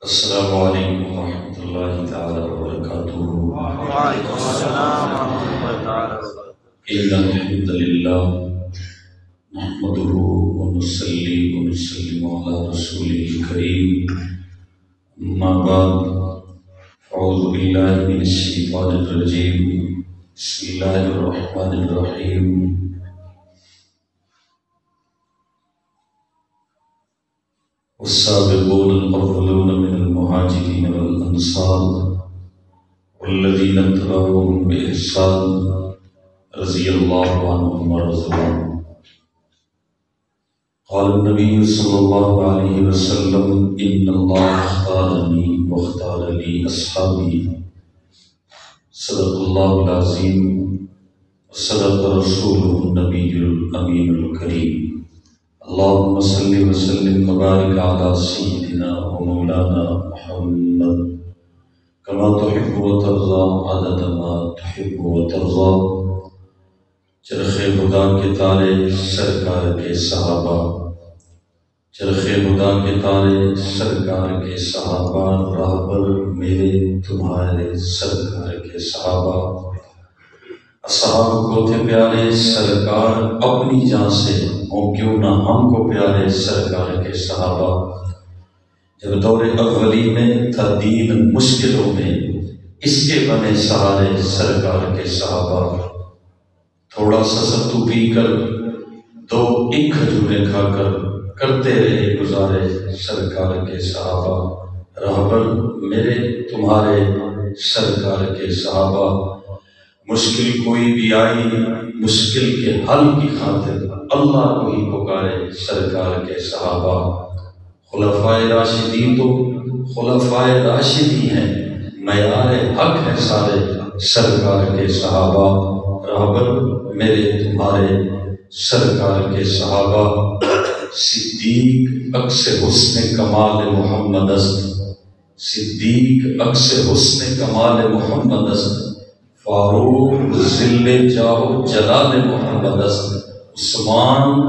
السلام علیکم ورحمۃ اللہ تعالی وبرکاتہ۔ وعلیکم السلام ورحمۃ اللہ تعالی وبرکاتہ۔ ان الحمد للہ نحمده ونصلی ونسلم علی رسوله الکریم، اما بعد اعوذ باللہ من الشیطان الرجیم، بسم اللہ الرحمن الرحیم۔ والسابقون الأولون من المهاجرين والأنصار والذين اتبعوهم بإحسان رضي الله عنهم ورضوا عنه۔ قال النبي صلى الله عليه وسلم إن الله اختارني واختار لي أصحابي، صدق الله العظيم وصدق رسوله النبي الأمين الكريم۔ اللهم صل وسلم وبارك على سيدنا ومولانا محمد كما تحب وترضى عدد ما تحب وترضى۔ چرخ خدا کے تارے سرکار کے صحابہ، چرخ خدا کے تارے سرکار کے صحابہ، راہبر میرے تمہارے سرکار کے صحابہ، اصحاب کو تھے پیارے سرکار اپنی جان سے، ہوں کیوں نہ ہم کو پیارے سرکار کے صحابہ۔ جب دور اولی میں تھا دین مشکلوں میں، اس کے بنے سہارے سرکار کے صحابہ۔ تھوڑا سا ستو پی کر، دو ایک کھجوریں کھا کر، کرتے رہے گزارے سرکار کے صحابہ، راہبر میرے تمہارے سرکار کے صحابہ۔ مشکل کوئی بھی آئی، مشکل کے حل کی خاطر اللہ کو ہی پکارے سرکار کے صحابہ۔ خلفائے راشدین تو خلفائے راشدین ہیں، معیار حق ہے سارے سرکار کے صحابہ، راہبر میرے تمہارے سرکار کے صحابہ۔ صدیق عکس حسن کمال محمد است، صدیق عکس حسن کمال محمد است، فاروق ذل جاہ جلال محمد است، عثمان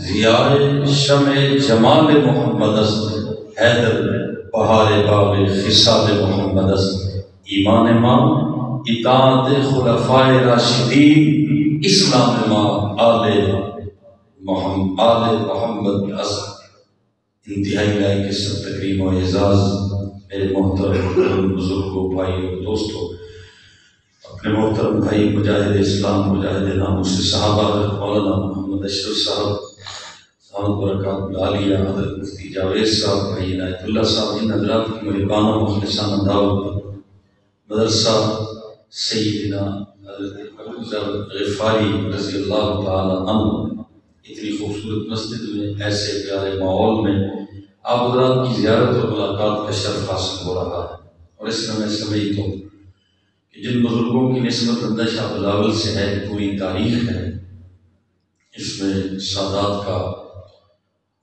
ضیاء شمع جمال محمد است، حیدر بہار باغ خصال محمد است۔ ایمان ماں اطاعت خلفائے راشدین، اسلام ماں آل محمد است۔ انتہائی لائق سب تکریم و اعزاز میرے محترم بزرگوں، بھائیوں، دوستوں، اپنے محترم بھائی مجاہد اسلام، مجاہد ناموس صحابہ حضرت مولانا محمد اشرف صاحب دامت برکات العالیہ، حضرت مفتی جاوید صاحب، بھائی عنایت اللہ صاحب، ان حضرات کی محبانہ مخلصانہ دعوت پر مدرسہ سیدنا حضرت ابوذر غفاری رضی اللہ تعالی عنہ، اتنی خوبصورت مسجد میں، ایسے پیارے ماحول میں آپ حضرات کی زیارت اور ملاقات کا شرف حاصل ہو رہا ہے۔ اور اس میں سمجھتا ہوں کہ جن بزرگوں کی نسبت اندر شاہ بلاول سے ہے، پوری تاریخ ہے، اس میں سادات کا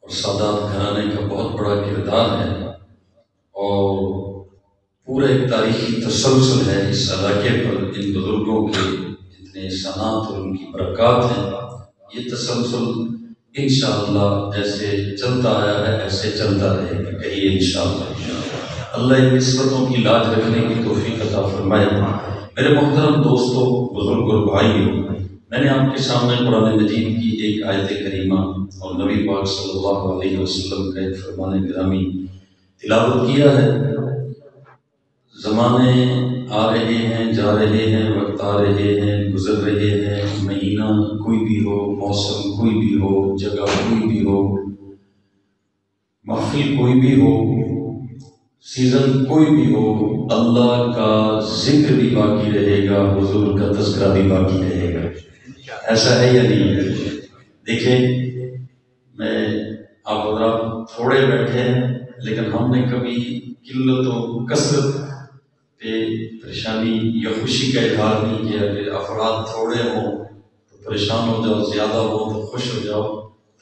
اور سادات گھرانے کا بہت بڑا کردار ہے، اور پورا ایک تاریخی تسلسل ہے اس علاقے پر۔ ان بزرگوں کے جتنے احسانات اور ان کی برکات ہیں، یہ تسلسل انشاءاللہ جیسے چلتا آیا ہے ایسے چلتا رہے گا، کہیے انشاءاللہ۔ اللہ ان نسبتوں کی لاج رکھنے کی توفیق عطا فرمائے۔ میرے محترم دوستوں، بزرگ اور بھائیوں، میں نے آپ کے سامنے قرآن مجید کی ایک آیت کریمہ اور نبی پاک صلی اللہ علیہ وسلم کا ایک فرمان گرامی تلاوت کیا ہے۔ زمانے آ رہے ہیں، جا رہے ہیں، وقت آ رہے ہیں، گزر رہے ہیں، مہینہ کوئی بھی ہو، موسم کوئی بھی ہو، جگہ کوئی بھی ہو، محفل کوئی بھی ہو، سیزن کوئی بھی ہو، اللہ کا ذکر بھی باقی رہے گا، حضور کا تذکرہ بھی باقی رہے گا۔ ایسا ہے یا نہیں؟ دیکھیں، میں آپ حضرات تھوڑے بیٹھے ہیں، لیکن ہم نے کبھی قلت و کثرت پہ پریشانی یا خوشی کا اظہار نہیں کیا کہ افراد تھوڑے ہوں تو پریشان ہو جاؤ، زیادہ ہو تو خوش ہو جاؤ،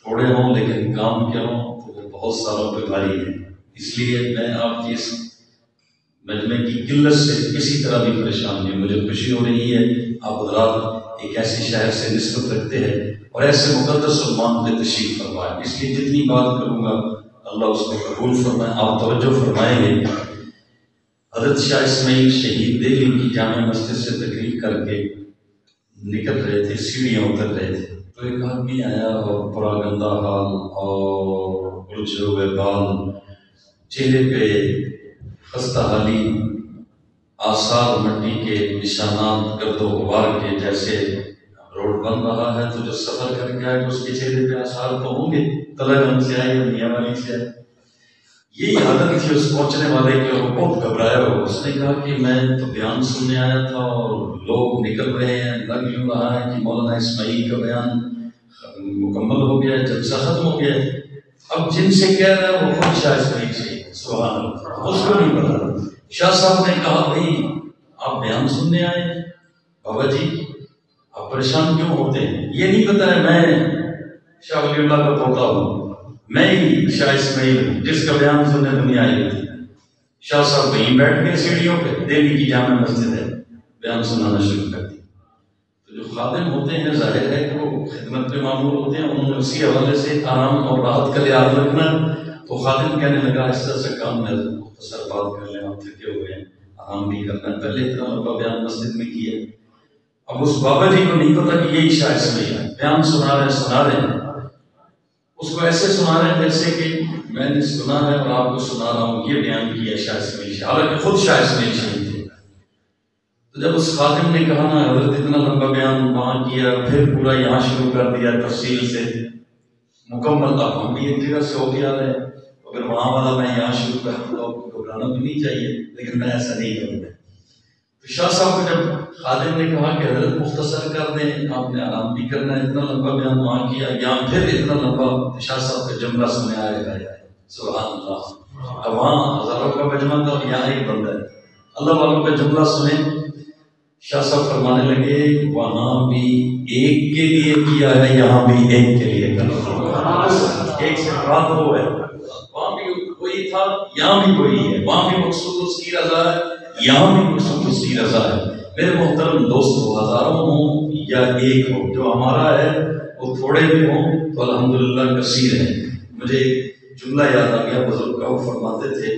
تھوڑے ہوں لیکن کام کیا ہوں تو وہ بہت ساروں پہ بھاری ہے۔ اس لیے میں آپ کی اس مجمع کی قلت سے کسی طرح بھی پریشان نہیں، مجھے خوشی ہو رہی ہے آپ حضرات ایک ایسے شہر سے نسبت رکھتے ہیں اور ایسے مقدس اور مان میں تشریف فرمائیں۔ اس لیے جتنی بات کروں گا اللہ اس کو قبول فرمائے۔ آپ توجہ فرمائیں گے، حضرت شاہ اسماعیل شہید دہلی کی جامع مسجد سے تقریر کر کے نکل رہے تھے، سیڑھیاں اتر رہے تھے، تو ایک آدمی آیا اور پورا گندا حال اور الجھے ہوئے بال، چہرے پہ خستہ حالی، آثار مٹی کے نشانات گرد و غبار کے، جیسے روڈ بن رہا ہے تو جو سفر کر کے آئے اس کے چہرے پہ آثار تو ہوں گے، تلنگانہ سے آئے یا میاں والی سے آئے۔ یہی عادت تھی اس پہنچنے والے کی، اور وہ بہت گھبرایا ہو۔ اس نے کہا کہ میں تو بیان سننے آیا تھا اور لوگ نکل رہے ہیں، لگ یوں رہا ہے کہ مولانا اسماعیل کا بیان مکمل ہو گیا ہے، جلسہ ختم ہو گیا ہے، اب جن سے کہہ رہا ہے وہ خود شاہ اسماعیل سے، سبحان اللہ، اس کو نہیں پتا۔ شاہ صاحب نے کہا بھائی آپ بیان سننے آئے ہیں، بابا جی آپ پریشان کیوں ہوتے ہیں؟ یہ نہیں پتا ہے میں شاہ ولی اللہ کا پوتا ہوں، میں ہی شاہ اسماعیل ہوں جس کا بیان سننے دنیا آئی تھی۔ شاہ صاحب وہیں بیٹھ گئے سیڑھیوں پہ، دہلی کی جامع مسجد ہے، بیان سنانا شروع کر دی۔ تو جو خادم ہوتے ہیں ظاہر ہے کہ وہ خدمت پہ معمول ہوتے ہیں، انہوں نے اسی حوالے سے آرام اور راحت کا لحاظ رکھنا۔ تو خادم کہنے لگا اس طرح سے کام میں مختصر بات کر لیں، آپ تھکے ہوئے ہیں، آرام بھی کرنا ہے، پہلے اتنا لمبا بیان مسجد میں کیا۔ اب اس بابا جی کو نہیں پتا کہ یہی شاہ اسماعیل ہے، بیان سنا رہے ہیں، اس کو ایسے سنا رہے ہیں جیسے کہ میں نے سنا ہے اور آپ کو سنا رہا ہوں، یہ بیان کیا شاہ اسماعیل شاہ، حالانکہ خود شاہ اسماعیل شاہید تھے۔ تو جب اس خادم نے کہا نا حضرت اتنا لمبا بیان وہاں کیا، پھر پورا یہاں شروع کر دیا تفصیل سے مکمل، اب ہم بھی ایک جگہ سے ہو گیا ہے، اگر وہاں والا میں یہاں شروع کر دوں تو گھبرانا بھی نہیں چاہیے، لیکن میں ایسا نہیں کروں گا۔ تو شاہ صاحب کو جب خادم نے کہا کہ حضرت مختصر کر دیں، آپ نے آرام بھی کرنا ہے، اتنا لمبا بیان وہاں کیا، یہاں پھر اتنا لمبا، شاہ صاحب کا جملہ سنے آئے گا، سبحان اللہ۔ اب وہاں ہزاروں کا مجمع تھا، یہاں ایک بندہ ہے، اللہ والوں کا جملہ سنیں۔ شاہ صاحب فرمانے لگے وہاں بھی ایک کے لیے کیا ہے، یہاں بھی ایک کے لیے کرنا، ایک سے مراد وہ ہے، وہاں بھی کوئی تھا، یہاں بھی کوئی ہے، وہاں بھی مقصود اس کی رضا ہے، یہاں بھی مقصود اس کی رضا ہے۔ میرے محترم دوستو، ہزاروں ہوں یا ایک ہو، جو ہمارا ہے وہ تھوڑے بھی ہوں تو الحمدللہ کثیر ہے۔ مجھے جملہ یاد آ گیا، بزرگ کا وہ فرماتے تھے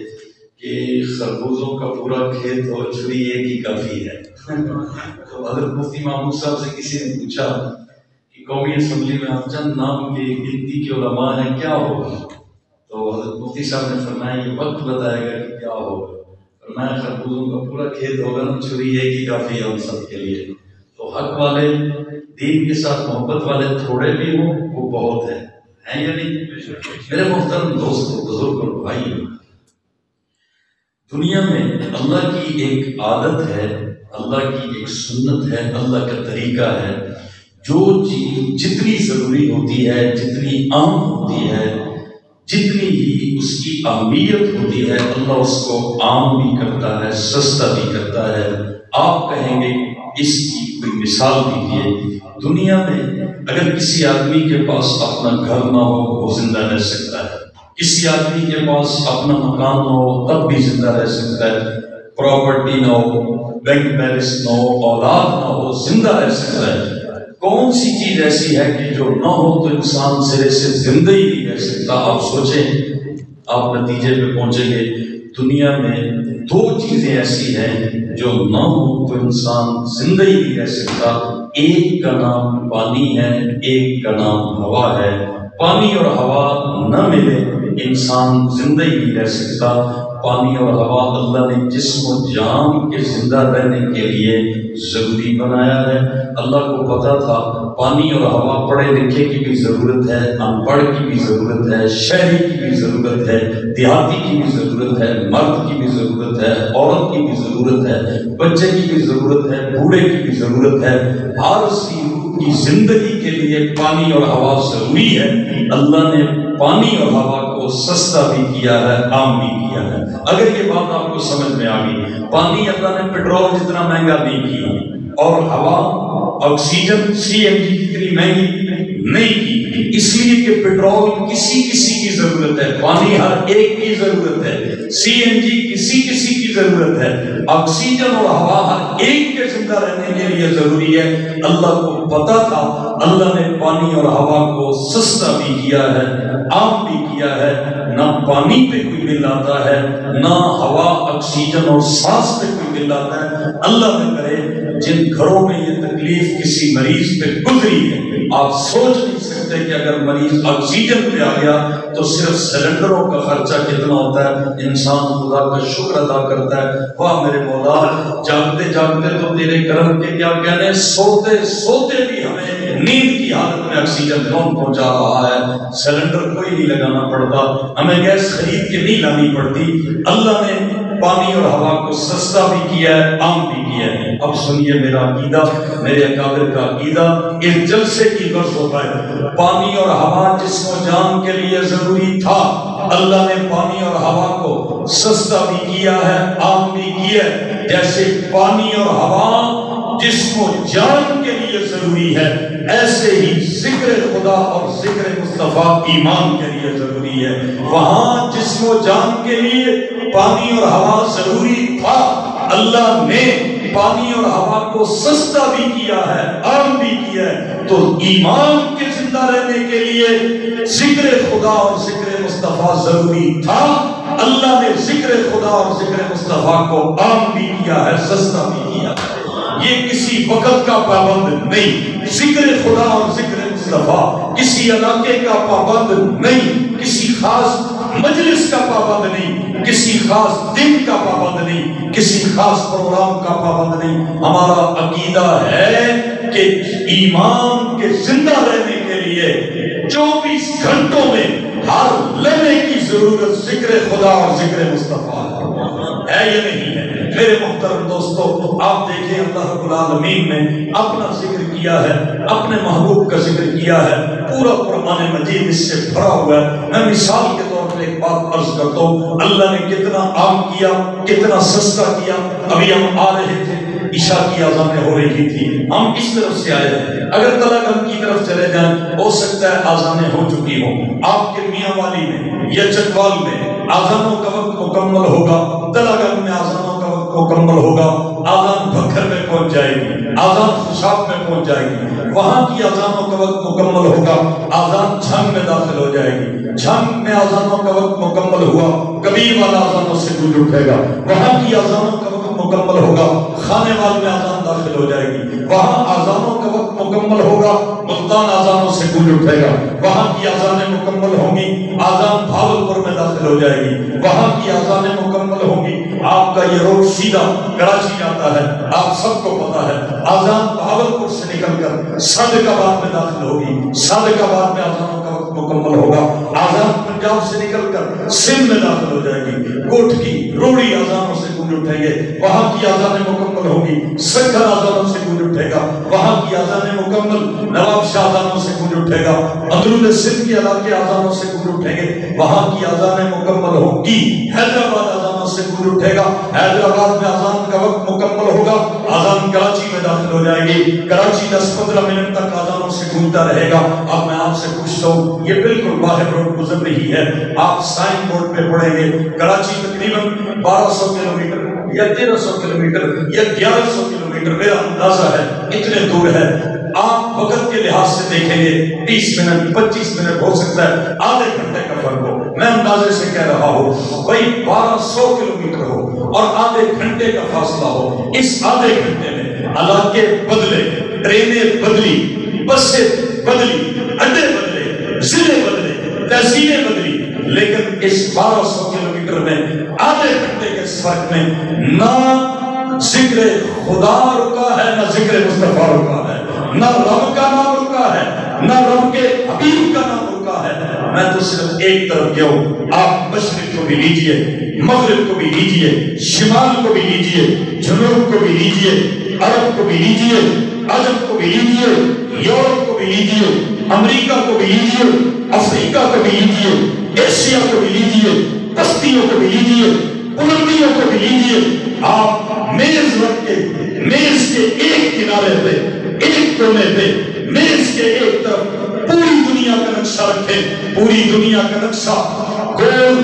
کہ خربوزوں کا پورا کھیت اور چھری ایک ہی کافی ہے۔ تو حضرت مفتی محمود صاحب سے کسی نے پوچھا کہ قومی اسمبلی میں آپ چند نام کی گنتی کے علماء ہیں، کیا ہوگا؟ تو حضرت مفتی صاحب نے فرمایا یہ وقت بتائے گا کہ کیا ہوگا۔ فرمایا خربوزوں کا پورا کھیت ہوگا نا، چھری ایک ہی کافی ہے ان سب کے لیے۔ تو حق والے، دین کے ساتھ محبت والے تھوڑے بھی ہوں وہ بہت ہیں یا نہیں؟ میرے محترم دوستو، بزرگ اور بھائی، دنیا میں اللہ کی ایک عادت ہے، اللہ کی ایک سنت ہے، اللہ کا طریقہ ہے، جو چیز جتنی ضروری ہوتی ہے، جتنی عام ہوتی ہے، جتنی ہی اس کی اہمیت ہوتی ہے، اللہ اس کو عام بھی کرتا ہے، سستا بھی کرتا ہے۔ آپ کہیں گے اس کی کوئی مثال دیجیے۔ دنیا میں اگر کسی آدمی کے پاس اپنا گھر نہ ہو وہ زندہ رہ سکتا ہے، کسی آدمی کے پاس اپنا مکان نہ ہو تب بھی زندہ رہ سکتا ہے، پراپرٹی نہ ہو، بینک بیلنس نہ ہو، اولاد نہ ہو، زندہ رہ سکتا ہے۔ کون سی چیز ایسی ہے کہ جو نہ ہو تو انسان سرے سے زندہ ہی نہیں رہ سکتا؟ آپ سوچیں، آپ نتیجے پہ پہنچیں گے دنیا میں دو چیزیں ایسی ہیں جو نہ ہو تو انسان زندہ ہی نہیں رہ سکتا۔ ایک کا نام پانی ہے، ایک کا نام ہوا ہے۔ پانی اور ہوا نہ ملے انسان زندہ ہی نہیں رہ سکتا۔ پانی اور ہوا اللہ نے جسم و جان کے زندہ رہنے کے لیے ضروری بنایا ہے۔ اللہ کو پتا تھا پانی اور ہوا پڑھے لکھے کی بھی ضرورت ہے، ان پڑھ کی بھی ضرورت ہے، شہری کی بھی ضرورت ہے، دیہاتی کی بھی ضرورت ہے، مرد کی بھی ضرورت ہے، عورت کی بھی ضرورت ہے، بچے کی بھی ضرورت ہے، بوڑھے کی بھی ضرورت ہے۔ ہر سی کی زندگی کے لیے پانی اور ہوا ضروری ہے۔ اللہ نے پانی اور ہوا کو سستا بھی کیا ہے، عام بھی کیا ہے۔ اگر یہ بات آپ کو سمجھ میں آ گئی، پانی اللہ نے پیٹرول جتنا مہنگا نہیں کیا، اور ہوا آکسیجن CNG جتنی مہنگی نہیں کی، اس لیے کہ پیٹرول کسی کی ضرورت ہے، پانی ہر ایک کی ضرورت ہے، سی این جی کسی کی ضرورت ہے، آکسیجن اور ہوا ہر ایک کے زندہ رہنے کے لیے ضروری ہے۔ اللہ کو پتا تھا، اللہ نے پانی اور ہوا کو سستا بھی کیا ہے، عام بھی کیا ہے۔ نہ پانی پہ کوئی بل آتا ہے، نہ ہوا، آکسیجن اور سانس پہ کوئی بل آتا ہے۔ اللہ نے کرے جن گھروں میں یہ تکلیف کسی مریض پہ گزری ہے، آپ سوچ نہیں سکتے کہ اگر مریض آکسیجن پہ آ گیا تو صرف سلنڈروں کا خرچہ کتنا ہوتا ہے۔ انسان خدا کا شکر ادا کرتا ہے، واہ میرے مولا، جاگتے جاگتے تو تیرے کرم کے کیا کہنے، سوتے سوتے بھی ہمیں نیند کی حالت میں آکسیجن کون پہنچا رہا ہے۔ سلنڈر کوئی نہیں لگانا پڑتا، ہمیں گیس خرید کے نہیں لانی پڑتی۔ اللہ نے پانی اور ہوا کو سستا بھی کیا ہے، عام بھی کیا ہے۔ اب سنیے میرا عقیدہ، میرے اکابر کا عقیدہ اس جلسے کی غرض ہوتا ہے۔ پانی اور ہوا جسم و جان کے لیے ضروری تھا، اللہ نے پانی اور ہوا کو سستا بھی کیا ہے، عام بھی کیا ہے۔ جیسے پانی اور ہوا جسم و جان کے لیے ضروری ہے، ایسے ہی ذکر خدا اور ذکر مصطفیٰ ایمان کے لیے ضروری ہے۔ وہاں جسم و جان کے لیے پانی اور ہوا ضروری تھا، اللہ نے پانی اور ہوا کو سستا بھی کیا ہے، عام بھی کیا ہے۔ تو ایمان کے زندہ رہنے کے لیے ذکر خدا اور ذکر مصطفیٰ ضروری تھا، اللہ نے ذکر خدا اور ذکر مصطفیٰ کو عام بھی کیا ہے، سستا بھی کیا ہے۔ یہ کسی وقت کا پابند نہیں، ذکر خدا اور ذکر مصطفیٰ کسی علاقے کا پابند نہیں، کسی خاص مجلس کا پابند نہیں، کسی خاص دن کا پابند نہیں، کسی خاص پروگرام کا پابند نہیں۔ ہمارا عقیدہ ہے کہ ایمان کے زندہ رہنے کے لیے 24 گھنٹوں میں ہر لمحے کی ضرورت ذکر خدا اور ذکر مصطفیٰ ہے یا نہیں ہے؟ میرے محترم دوستو، آپ دیکھیں اللہ رب العالمین نے اپنا ذکر کیا ہے، اپنے محبوب کا ذکر کیا ہے، پورا قرآن مجید اس سے بھرا ہوا ہے۔ میں مثال کے طور پر ایک بات عرض کرتا ہوں، اللہ نے کتنا عام کیا، کتنا سستا کیا۔ ابھی ہم آ رہے تھے، عشاء کی اذانیں ہو رہی تھی، ہم اس طرف سے آئے ہیں، اگر تلاگم کی طرف چلے جائیں ہو سکتا ہے اذانیں ہو چکی ہوں۔ آپ کے میاں والی میں یا چکوال میں اذانوں کا وقت مکمل ہوگا، تلاگم میں اذانوں کا وقت مکمل ہوگا، اذان بکھر میں پہنچ جائے گی، اذان خوشاب میں پہنچ جائے گی، وہاں کی اذانوں کا وقت مکمل ہوگا، اذان جھنگ میں داخل ہو جائے گی، جھنگ میں اذانوں کا وقت مکمل ہوا، کبیر والا اذانوں سے گونج اٹھے گا، وہاں کی اذانوں کا وقت مکمل ہوگا، خانے وال میں اذان داخل ہو جائے گی، وہاں اذانوں کا وقت مکمل ہوگا، ملتان اذانوں سے گونج اٹھے گا، وہاں کی اذانیں مکمل ہوں گی، اذان بھاولپور میں داخل ہو جائے گی، وہاں کی اذانیں مکمل ہوں گی۔ آپ کا یہ روڈ سیدھا کراچی جاتا ہے، آپ سب کو پتا ہے، اذان بھاولپور سے نکل کر صادقآباد میں داخل ہوگی، صادقآباد میں اذانوں کا وقت مکمل ہوگا، اذان پنجاب سے نکل کر سندھ میں داخل ہو جائے گی، کوٹ کی روڑی اذانوں سے گونج اٹھیں گے، وہاں کی اذانیں مکمل ہوگی، سکھر اذانوں سے گونج اٹھے گا، وہاں کی اذانیں مکمل نواب شاہ اذانوں سے گونج اٹھے گا، اندرون سندھ کے علاقے اذانوں سے گونج اٹھیں گے، وہاں کی اذانیں مکمل ہوں گی، حیدرآباد اذانوں سے گونج اٹھے گا، حیدرآباد میں اذان کا وقت مکمل ہوگا، اذان کراچی میں داخل ہو جائے گی، کراچی 10-15 منٹ تک اذانوں سے گونجتا رہے گا۔ اب میں آپ سے پوچھتا ہوں، یہ بالکل باہر روڈ گزر رہی ہے، آپ سائن بورڈ پہ پڑھیں گے کراچی تقریباً 1200 کلومیٹر یا 1300 کلومیٹر یا 1100 کلومیٹر، میرا اندازہ ہے اتنے دور ہے۔ آپ وقت کے لحاظ سے دیکھیں گے 20 منٹ 25 منٹ ہو سکتا ہے، آدھے گھنٹے کا فرق ہو، میں اندازے سے کہہ رہا ہوں بھائی 1200 کلومیٹر ہو اور آدھے گھنٹے کا فاصلہ ہو، اس آدھے گھنٹے میں علاقے بدلے، ٹرینیں بدلی، بسیں بدلی، اڈے بدلے، ضلع بدلے، تحصیلیں بدلی، لیکن اس 1200 کلومیٹر میں آدھے گھنٹے کے فرق میں نہ ذکر خدا رکا ہے، نہ ذکر مصطفیٰ رکا ہے، نہ رب کا نام رکا ہے، نہ رب کے حبیب کا نام رکا ہے۔ میں تو صرف ایک طرف گیا ہوں، آپ مشرق کو بھی لیجئے، مغرب کو بھی لیجئے، شمال کو بھی لیجئے، جنوب کو بھی لیجئے، عرب کو بھی لیجئے، عجم کو بھی لیجئے، یورپ کو بھی لیجئے، امریکہ کو بھی لیجئے، افریقہ کو بھی لیجئے، ایشیا کو بھی لیجئے، بستیوں کو بھی لیجئے، بلندیوں کو بھی لیجئے۔ آپ میز رکھ کے، میز کے ایک کنارے پہ، ایک کونے پہ، میز کے ایک طرف پوری دنیا کا نقشہ نقشہ رکھیں، پوری دنیا کا نقشہ گول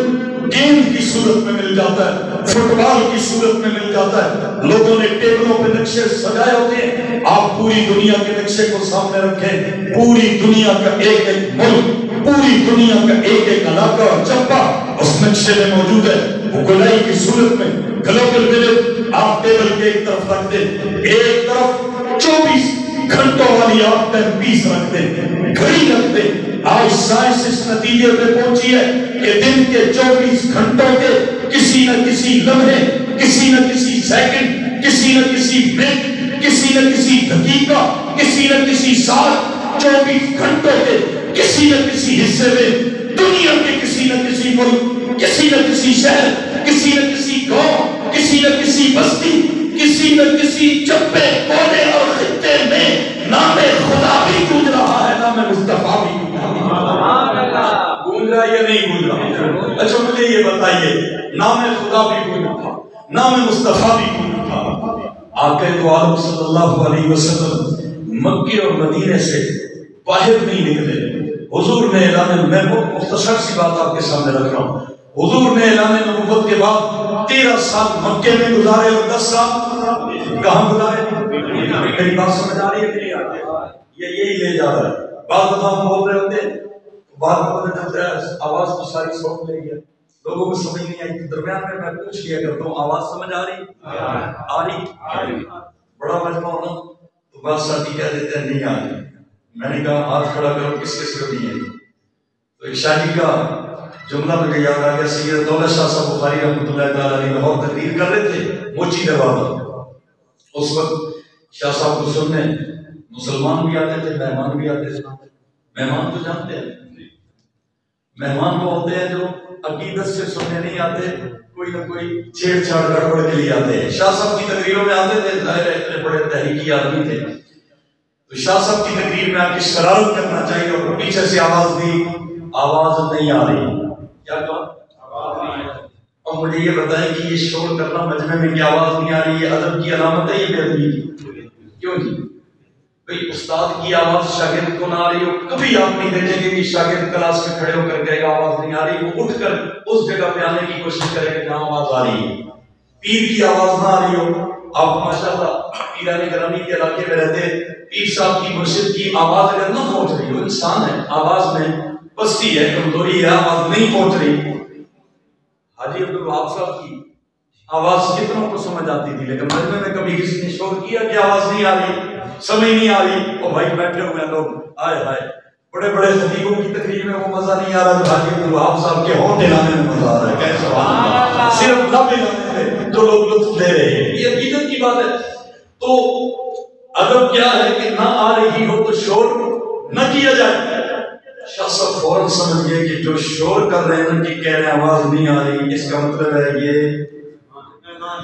گیند کی صورت میں مل جاتا ہے، فٹ بال کی صورت میں مل جاتا ہے، لوگوں نے ٹیبلوں پہ نقشے سجائے ہوتے ہیں، آپ پوری دنیا کے نقشے کو سامنے رکھیں، پوری دنیا کا ایک ایک ملک، پوری دنیا کا ایک ایک علاقہ اور چپا اس نقشے میں موجود ہے، وہ گولائی کی صورت میں گلوبل ولیج آپ ٹیبل کے ایک طرف رکھ دیں، ایک طرف 24 گھنٹوں والی آپ ٹائم پیس رکھ دیں، گھڑی رکھ دیں۔ آج سائنس اس نتیجے پہ پہنچی ہے کہ دن کے 24 گھنٹوں کے کسی نہ کسی لمحے، کسی نہ کسی سیکنڈ، کسی نہ کسی منٹ، کسی نہ کسی دقیقہ، کسی نہ کسی ساتھ 24 گھنٹوں کے کسی نہ کسی حصے میں دنیا کے کسی نہ کسی ملک، کسی نہ کسی شہر، کسی نہ کسی گاؤں، کسی نہ کسی بستی، کسی نہ کسی چپے کونے اور خطے میں نام خدا بھی گونج رہا ہے، نام مصطفیٰ بھی گونج رہا ہے یا نہیں گونج رہا؟ اچھا مجھے یہ بتائیے، نام خدا بھی گونج رہا، نام مصطفیٰ بھی گونج رہا۔ آقا دو عالم صلی اللہ علیہ وسلم مکے اور مدینے سے باہر نہیں نکلے، حضور نے اعلان، میں بہت مختصر سی بات آپ کے سامنے رکھ رہا ہوں، حضور نے اعلان نبوت کے بعد 13 سال مکے میں گزارے اور 10 سال کہاں گزارے؟ میری بات سمجھ آ رہی ہے کہ نہیں آ رہی؟ یہ یہی لے جا رہا ہے۔ بعض دفعہ ہم بول رہے ہوتے ہیں، بعد میں پتہ چلتا ہے آواز تو ساری سوٹ لے گیا، لوگوں کو سمجھ نہیں آئی، درمیان میں پوچھ لیا کرتا ہوں آواز سمجھ آ رہی؟ آ رہی؟ بڑا مجمع ہونا تو بعض ساتھی کہہ دیتے ہیں نہیں آ رہی، میں نے کہا ہاتھ کھڑا کرو کس کس کو نہیں ہے؟ تو ایک شاعری کا جملہ مجھے یاد آ گیا، سید دولت شاہ صاحب بخاری رحمۃ اللہ تعالیٰ علیہ لاہور تقریر کر رہے تھے موچی دروازہ، اس وقت شاہ صاحب کو سننے مسلمان بھی آتے تھے، مہمان بھی آتے تھے۔ مہمان تو جانتے ہیں، مہمان وہ ہوتے ہیں جو عقیدت سے سننے نہیں آتے، کوئی نہ کوئی چھیڑ چھاڑ گڑبڑ کے لیے آتے ہیں۔ شاہ صاحب کی تقریروں میں آتے تھے، ظاہر ہے اتنے بڑے تحریکی آدمی تھے، تو شاہ صاحب کی تقریر میں آ کے شرارت کرنا چاہیے، اور پیچھے سے آواز دی، آواز نہیں آ رہی، کیا کہا؟ اب مجھے یہ بتائیں کہ یہ شور کرنا مجمع میں کی آواز نہیں آ رہی ہے ادب کی علامت ہے، یہ بے ادبی کی؟ کیوں جی؟ بھئی استاد کی آواز شاگرد کو نہ آ رہی ہو، کبھی آپ نہیں دیکھیں گے کہ شاگرد کلاس میں کھڑے ہو کر کہے گا آواز نہیں آ رہی، وہ اٹھ کر اس جگہ پہ آنے کی کوشش کرے گا جہاں آواز آ رہی ہے۔ پیر کی آواز نہ آ رہی ہو، آپ ماشاءاللہ پیرانی گرامی کے علاقے میں رہتے، پیر صاحب کی مرشد کی آواز اگر نہ پہنچ رہی ہو، انسان ہے، آواز میں پستی ہے، کمزوری ہے، آواز نہیں پہنچ رہی، حاجی عبدالوہاب صاحب کی آواز کتنوں کو سمجھ آتی تھی، لیکن مجمع میں کبھی کسی نے شور کیا کہ آواز نہیں آ رہی، سمجھ نہیں آ رہی، او بھائی بیٹھے ہوئے ہیں لوگ، آئے ہائے بڑے بڑے خطیبوں کی تقریر میں وہ مزہ نہیں آ رہا جو حاجی عبدالوہاب صاحب کے ہونٹ ہلانے میں مزہ آ رہا ہے، کیسے سبحان اللہ، صرف لب ہلانے میں جو لوگ لطف لے رہے ہیں، یہ عقیدت کی بات ہے۔ تو ادب کیا ہے کہ نہ آ رہی ہو تو شور نہ کیا جائے۔ شاہ صاحب فوراً سمجھ گئے کہ جو شور کر رہے ہیں کہ کہہ رہے ہیں آواز نہیں آ رہی، اس کا مطلب ہے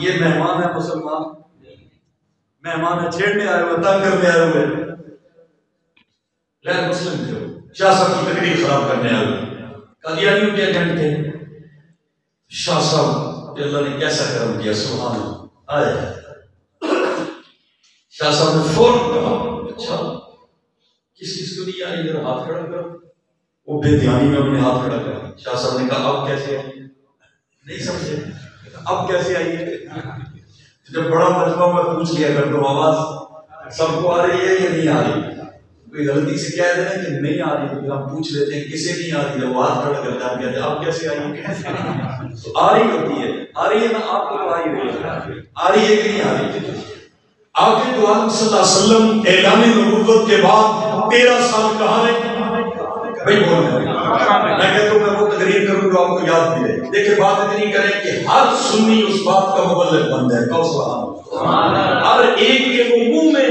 یہ مہمان ہے، مسلمان مہمان ہے، چھیڑنے آئے ہوئے، تنگ کرنے آئے ہوئے، غیر مسلم تھے، شاہ صاحب کی تقریر خراب کرنے آئے ہوئے، قادیانیوں کے ایجنٹ تھے۔ شاہ صاحب اللہ نے کیسا کرم کیا، سبحان اللہ، آئے شاہ صاحب نے فوراً کہا اچھا کس کو نہیں آئی، ذرا ہاتھ کھڑا کرو۔ وہ بے دھیانی میں اپنے ہاتھ کھڑا کر، شاہ صاحب نے کہا اب کیسے آئیے؟ نہیں سمجھے، اب کیسے آئیے؟ جب بڑا مجمع میں پوچھ لیا کر تو آواز سب کو آ رہی ہے یا نہیں آ رہی؟ کوئی غلطی سے کہہ دینا کہ نہیں آ رہی، تو ہم پوچھ لیتے ہیں کسے نہیں آ رہی، جب وہ ہاتھ کھڑا کرتے ہیں ہم کہتے ہیں اب کیسے آئیے؟ تو آ رہی ہوتی ہے، آ رہی ہے نا، آپ کو تو آ ہی رہی ہے، آ رہی ہے کہ نہیں آ رہی؟ آقا دو عالم صلی اللہ علیہ وسلم اعلان نبوت کے بعد 13 سال کہاں رہے؟ بھائی بول رہے ہیں، میں کہتا ہوں میں وہ تقریر کروں جو آپ کو یاد ملے۔ دیکھیں بات اتنی کریں کہ ہر سنی اس بات کا مبلغ بن جائے، کہو سبحان اللہ، ہر ایک کے وہ منہ میں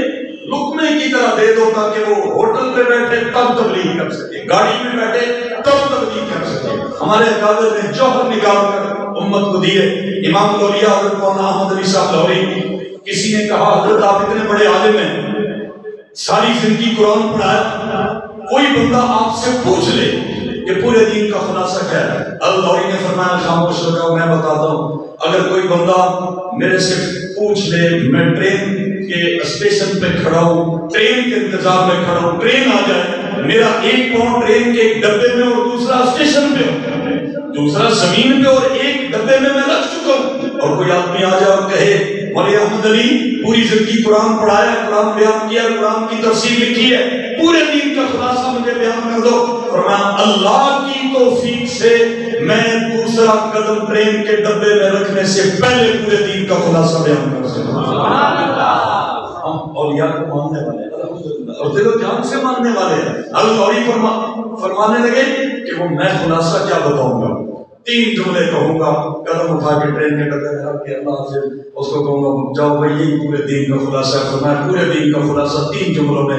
لقمے کی طرح دے دو تاکہ وہ ہوٹل پہ بیٹھے تب تبلیغ کر سکے، گاڑی میں بیٹھے تب تبلیغ کر سکے۔ ہمارے اکابر نے جوہر نکال کر امت کو دیے۔ امام الاولیاء حضرت مولانا احمد علی صاحب لاہوری، کسی نے کہا حضرت آپ اتنے بڑے عالم ہیں، ساری زندگی قرآن پڑھایا، کوئی بندہ آپ سے پوچھ لے کہ پورے دین کا خلاصہ کیا ہے؟ لاہوری نے فرمایا خاموش ہو جاؤ، میں بتاتا ہوں۔ اگر کوئی بندہ میرے سے پوچھ لے، میں ٹرین کے اسٹیشن پہ کھڑا ہوں، ٹرین کے انتظار میں کھڑا ہوں، ٹرین آ جائے میرا ایک پاؤں ٹرین کے ایک ڈبے میں اور دوسرا اسٹیشن پہ ہو، دوسرا زمین پہ اور ایک ڈبے میں رکھ چکا ہوں، اور کوئی آدمی آ جائے اور کہے مولانا احمد علی پوری زندگی قرآن پڑھایا، قرآن بیان کیا، قرآن کی تفسیر لکھی ہے، پورے دین کا خلاصہ مجھے بیان کر دو۔ فرمایا اللہ کی توفیق سے میں دوسرا قدم ٹرین کے ڈبے میں رکھنے سے پہلے پورے دین کا خلاصہ بیان کر سکتا ہوں۔ ہم اولیاء کو ماننے والے ہیں اور دل و جان سے ماننے والے ہیں۔ الغوری فرمانے لگے کہ وہ میں خلاصہ کیا بتاؤں گا، 3 جملے کہوں گا، قدم اٹھا کے ٹرین کے ڈبے میں رکھ کے اللہ سے اس کو کہوں گا جاؤ بھائی یہ پورے دین کا خلاصہ ہے۔ فرمایا پورے دین کا خلاصہ 3 جملوں میں،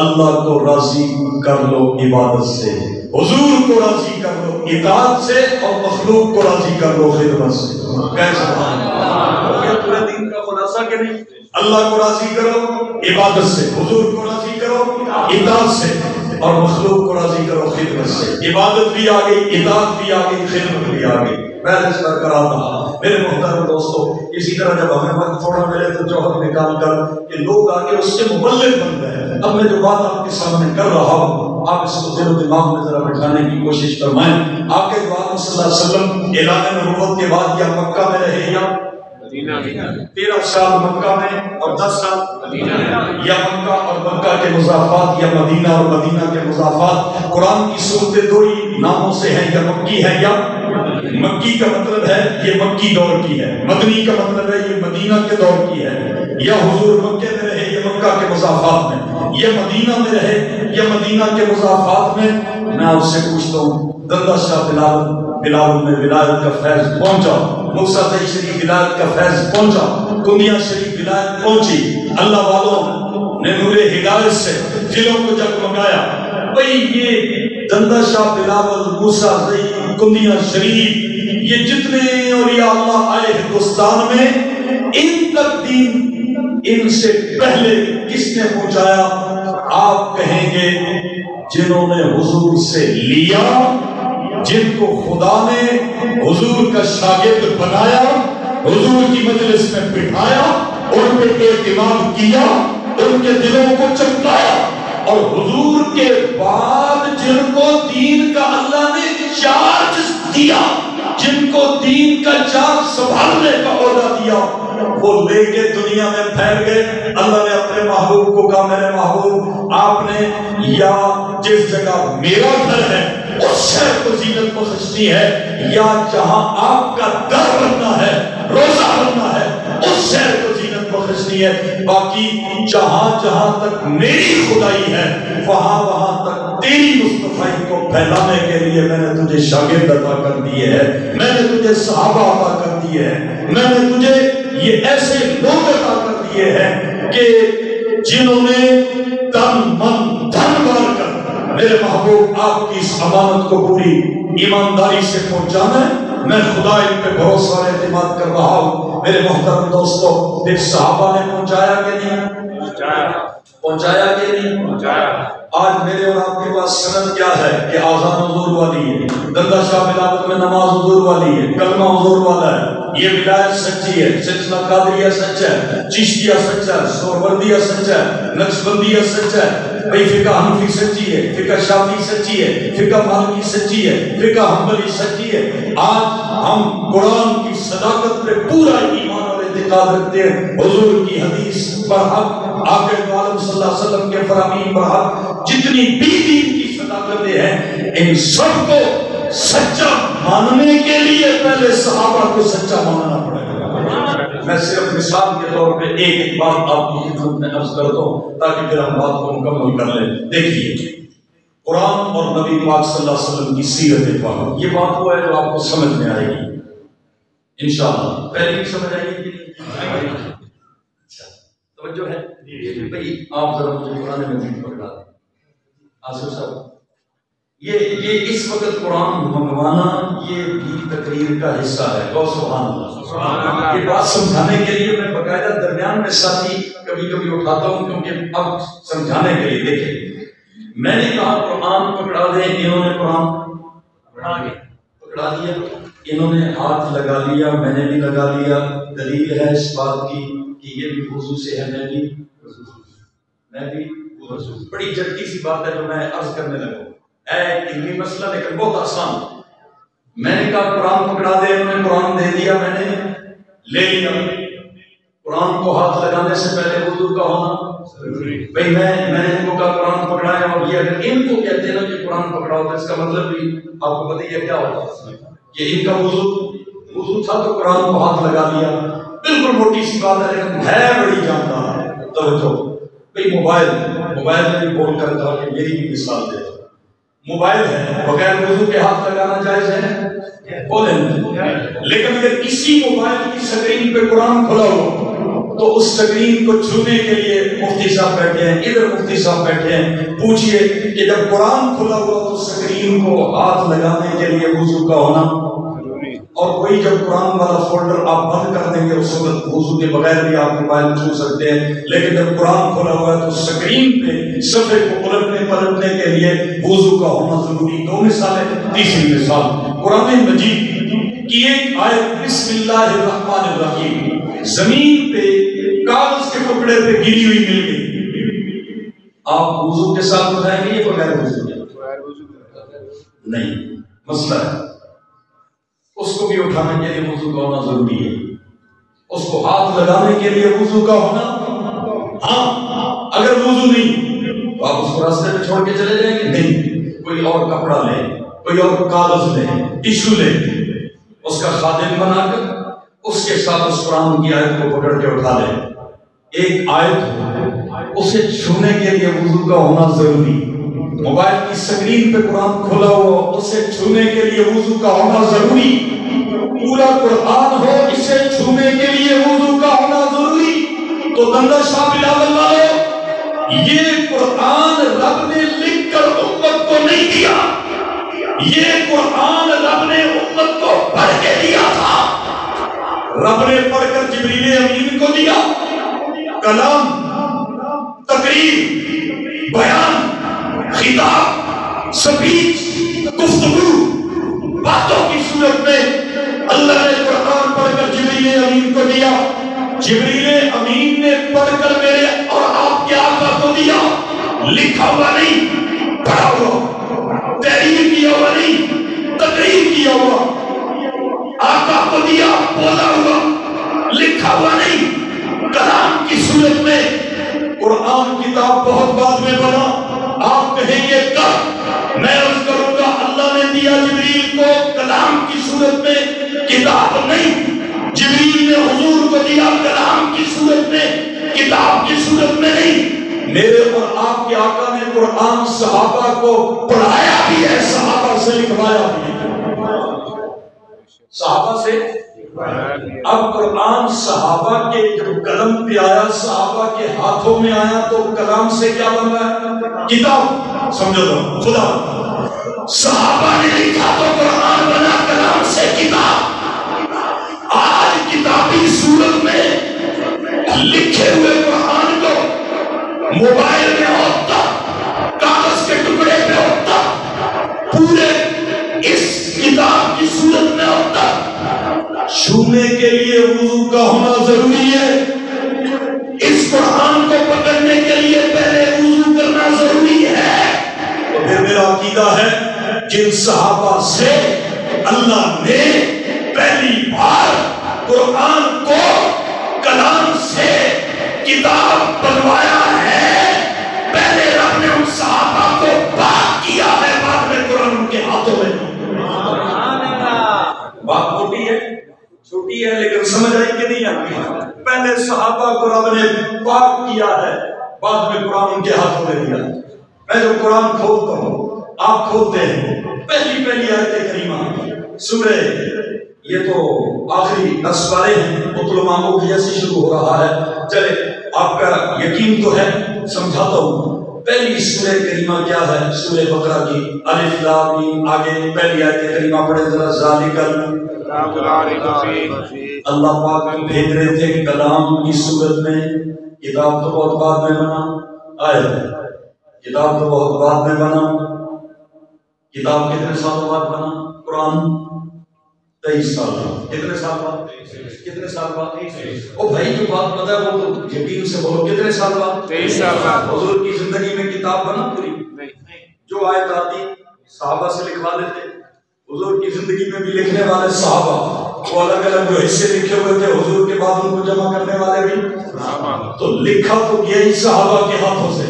اللہ کو راضی کر لو عبادت سے، حضور کو راضی کر لو اطاعت سے، اور مخلوق کو راضی کر لو خدمت سے۔ کیسا پورے دین کا خلاصہ کہ نہیں؟ اللہ کو راضی کرو عبادت سے، حضور کو راضی کرو اطاعت سے، اور مخلوق کو راضی کرو خدمت سے۔ عبادت بھی آ گئی، اطاعت بھی آ گئی، خدمت بھی آ گئی۔ بیلنس برقرار رہا۔ میرے محترم دوستو، اسی طرح جب ہمیں وقت تھوڑا ملے تو جوہر نکال کر کہ لوگ آگے اس کے مبلغ بن گئے ہیں۔ اب میں جو بات آپ کے سامنے کر رہا ہوں، آپ اس کو دل و دماغ میں ذرا بٹھانے کی کوشش فرمائیں۔ آپ کے بعد صلی اللہ علیہ وسلم اعلان نبوت کے بعد یا مکہ میں رہے یا 13 سال مکہ میں اور 10 سال یا مکہ اور مکہ کے مضافات یا مدینہ اور مدینہ کے مضافات۔ قرآن کی صورتیں 2 ہی ناموں سے ہیں، یا مکی ہے یا مکی کا مطلب ہے یہ مکی دور کی ہے، مدنی کا مطلب ہے یہ مدینہ کے دور کی ہے، یا حضور مکے میں رہے یا مکہ کے مضافات میں، یا مدینہ میں رہے یا مدینہ کے مضافات میں۔ میں آپ سے پوچھتا ہوں دندہ شاہ بلال میں ولایت کا فیض پہنچا، موسیٰ زئی شریف ولایت کا فیض پہنچا، کنڈیا شریف ولایت پہنچی، اللہ والوں نے نور ہدایت سے دلوں کو جگمگایا۔ بھئی یہ دندہ شاہ بلاول، موسیٰ زئی، کنڈیا شریف، یہ جتنے اولیاء اللہ آئے ہندوستان میں، ان تک دین ان سے پہلے کس نے پہنچایا؟ آپ کہیں گے جنہوں نے حضور سے لیا، جن کو خدا نے حضور کا شاگرد بنایا، حضور کی مجلس میں بٹھایا، ان پہ اعتماد کیا، ان کے دلوں کو چمکایا، اور حضور کے بعد جن کو دین کا اللہ نے چارج دیا، جن کو دین کا چارج سنبھالنے کا عہدہ دیا، وہ لے کے دنیا میں پھیل گئے۔ اللہ نے اپنے محبوب کو کہا میرے محبوب آپ نے یا جس جگہ میرا گھر ہے اس شہر کو زینت بخشنی ہے، یا جہاں آپ کا در بننا ہے، روزہ بننا ہے، اس شہر کو زینت بخشنی ہے۔ باقی جہاں جہاں تک میری خدائی ہے وہاں وہاں تک تیری مصطفی کو پھیلانے کے لیے میں نے تجھے شاگرد عطا کر دیے ہیں، میں نے تجھے صحابہ عطا کر دیے ہیں، میں نے تجھے یہ ایسے لوگ عطا کر دیے ہیں کہ جنہوں نے تن من دھن وار کر میرے محبوب آپ کی اس امانت کو پوری ایمانداری سے پہنچانا ہے۔ میں خدا ان پہ بھروسہ اور اعتماد کر رہا ہوں۔ میرے محترم دوستو، پھر صحابہ نے پہنچایا کہ نہیں؟ پہنچایا کہ نہیں؟ آج میرے اور آپ کے پاس سند کیا ہے کہ آذان حضور والی ہے، دندہ شاہ بلاول میں نماز حضور والی ہے، کلمہ حضور والا ہے، یہ ولایت سچی ہے، سلسلہ قادریہ سچ ہے، چشتیہ سچ ہے، سہروردیہ سچ ہے، نقشبندیہ سچ ہے، بھئی فقہ حنفی سچی ہے، فقہ شافعی سچی ہے، فقہ مالکی سچی ہے، فقہ حنبلی سچی ہے۔ آج ہم قرآن کی صداقت پہ پورا ایمان اور اعتقاد رکھتے ہیں، حضور کی حدیث برحق، آقا عالم صلی اللہ علیہ وسلم کے فرامین برحق، جتنی بھی دین کی صداقتیں ہیں، ان سب کو سچا ماننے کے لیے پہلے صحابہ کو سچا ماننا پڑے گا۔ میں صرف مثال کے طور پہ ایک بات آپ کی خدمت میں عرض کرتا ہوں تاکہ پھر ہم بات کو مکمل کر لیں۔ دیکھیے قرآن اور نبی پاک صلی اللہ علیہ وسلم کی سیرت پاک، یہ بات وہ ہے جو آپ کو سمجھ میں آئے گی انشاءاللہ۔ پہلے بھی سمجھ آئے گی؟ اچھا توجہ ہے بھئی، آپ ذرا مجھے قرآن مجید پکڑا دیں آصف صاحب۔ یہ اس وقت قرآن منگوانا یہ بھی تقریر کا حصہ ہے۔ اور سبحان اللہ، یہ بات سمجھانے کے لیے میں باقاعدہ درمیان میں ساتھی کبھی کبھی اٹھاتا ہوں کیونکہ اب سمجھانے کے لیے دیکھیں میں نے کہا قرآن پکڑا دیں، انہوں نے قرآن پکڑا دیا، انہوں نے ہاتھ لگا لیا، میں نے بھی لگا لیا۔ دلیل ہے اس بات کی کہ یہ بھی وضو سے ہے، میں بھی بڑی جٹی سی بات ہے جو میں عرض کرنے لگا، ہے علمی مسئلہ لیکن بہت آسان۔ میں نے کہا قرآن پکڑا دے، انہوں نے قرآن دے دیا، میں نے لے لیا۔ قرآن کو ہاتھ لگانے سے پہلے وضو کا ہونا ضروری۔ بھائی میں نے ان کو کہا قرآن پکڑایا، اور یہ اگر ان کو کہتے ہیں نا کہ قرآن پکڑاؤ تو اس کا مطلب بھی آپ کو پتہ ہی ہے کیا ہوتا ہے کہ ان کا وضو تھا تو قرآن کو ہاتھ لگا دیا۔ بالکل موٹی سی بات ہے لیکن ہے بڑی جاندار۔ توجہ بھائی، موبائل میں بھی بول کر کہا کہ میری بھی مثال دے دو۔ موبائل ہے، بغیر وضو کے ہاتھ لگانا جائز ہے؟ بولیں، لیکن اگر اسی موبائل کی اسکرین پہ قرآن کھلا ہو تو اس اسکرین کو چھونے کے لیے مفتی صاحب بیٹھے ہیں، ادھر مفتی صاحب بیٹھے ہیں، پوچھئے کہ جب قرآن کھلا ہوا تو اسکرین کو ہاتھ لگانے کے لیے وضو کا ہونا، اور وہی جب قرآن والا فولڈر آپ بند کر دیں گے اس وقت وضو کے بغیر بھی آپ موبائل چھو سکتے ہیں، لیکن جب قرآن کھلا ہوا ہے تو اسکرین پہ صفحے کو پلٹنے کے لیے وضو کا ہونا ضروری۔ دو مثالیں۔ تیسری مثال، قرآن مجید کی ایک آیت بسم اللہ الرحمن الرحیم زمین پہ کاغذ کے ٹکڑے پہ گری ہوئی مل گئی، آپ وضو کے ساتھ اٹھائیں گے یا بغیر وضو کے؟ نہیں، مسئلہ ہے اس کو بھی اٹھانے کے لیے وضو کا ہونا ضروری ہے، اس کو ہاتھ لگانے کے لیے وضو کا ہونا۔ ہاں، اگر وضو نہیں تو آپ اس کو راستے میں چھوڑ کے چلے جائیں گے؟ نہیں، کوئی اور کپڑا لے، کوئی اور کاغذ لے، ٹیشو لے، اس کا خادم بنا کر اس کے ساتھ اس قرآن کی آیت کو پکڑ کے اٹھا لے۔ ایک آیت اسے چھونے کے لیے وضو کا ہونا ضروری۔ موبائل کی اسکرین پہ قرآن کھلا ہوا اسے چھونے کے لیے وضو کا ہونا ضروری۔ پورا قرآن ہو اسے چھونے کے لیے وضو کا ہونا ضروری۔ تو دندر شاہ بلال اللہ، یہ قرآن رب نے لکھ کر امت کو نہیں دیا، یہ قرآن رب نے امت کو پڑھ کے دیا تھا۔ رب نے پڑھ کر جبریل امین کو دیا، کلام، تقریر، بیان، خطاب، سپیچ، گفتگو، باتوں کی صورت میں اللہ نے قرآن پڑھ کر جبریل امین کو دیا۔ جبریل امین نے پڑھ کر میرے اور آپ کے آقا کو دیا، لکھا ہوا نہیں، پڑھا ہوا، تحریر کیا ہوا نہیں، تقریر کیا ہوا، آقا کو دیا، بولا ہوا، لکھا ہوا نہیں، کلام کی صورت میں۔ قرآن کتاب بہت بعد میں بنا، آپ کہیں گے کب؟ میں عرض کروں گا اللہ نے دیا جبریل کو کلام کی صورت میں، کتاب نہیں۔ جبریل نے حضور کو دیا کلام کی صورت میں، کتاب کی صورت میں نہیں۔ میرے اور آپ کے آقا نے قرآن صحابہ کو پڑھایا بھی ہے، صحابہ سے لکھوایا بھی ہے، صحابہ سے۔ اب قرآن صحابہ کے جب قلم پہ آیا، صحابہ کے ہاتھوں میں آیا تو کلام سے کیا بن رہا ہے؟ کتاب۔ سمجھو تو خدا صحابہ نے لکھا تو قرآن بنا، کلام سے کتاب۔ آج کتابی صورت میں لکھے ہوئے قرآن کو موبائل میں ہوتا، کاغذ کے ٹکڑے پہ ہوتا، پورے اس کتاب کی صورت میں ہوتا، چھونے کے لیے وضو کا ہونا ضروری ہے۔ اس قرآن کو پکڑنے کے لیے پہلے وضو کرنا ضروری ہے۔ تو پھر میرا عقیدہ ہے جن صحابہ سے اللہ نے پہلی بار قرآن کو کلام سے کتاب بنوایا ہے، پہلے رب نے ان صحابہ کو پاک کیا ہے، بعد میں قرآن ان کے ہاتھوں میں۔ بات موٹی ہے، چھوٹی ہے، لیکن سمجھ آئی کہ نہیں آئی؟ پہلے صحابہ کو رب نے پاک کیا ہے، بعد میں قرآن ان کے ہاتھوں میں دیا۔ میں جو قرآن کھولتا ہوں، آپ کھولتے ہیں، پہلی آیت کریمہ سورہ، یہ تو آخری 10 پارے ہیں، اتلو ما اوحی سے شروع ہو رہا ہے۔ چلے آپ کا یقین تو ہے، سمجھاتا ہوں۔ پہلی سورہ کریمہ کیا ہے؟ سورہ بقرہ کی الف لام میم۔ آگے پہلی آیت کریمہ پڑھیں ذرا، ذالک اللہ پاک کو بھیج رہے تھے کلام کی صورت میں۔ کتاب تو بہت بعد میں بنا، کتاب تو بہت بعد میں بنا۔ کتاب کتنے سالوں بعد بنا؟ قرآن 23 سال بعد. کتنے سال بعد؟ کتنے سال بعد؟ او بھائی جو بات پتہ ہے وہ تو یقین سے بولو. کتنے سال بعد؟ 23 سال بعد. حضور کی زندگی میں کتاب بنا پوری؟ جو آیت آتی صحابہ سے لکھوا دیتے. حضور کی زندگی میں بھی لکھنے والے صحابہ، وہ الگ الگ جو حصے لکھے ہوئے تھے حضور کے بعد ان کو جمع کرنے والے بھی صحابہ. تو لکھا تو یہی صحابہ کے ہاتھوں سے.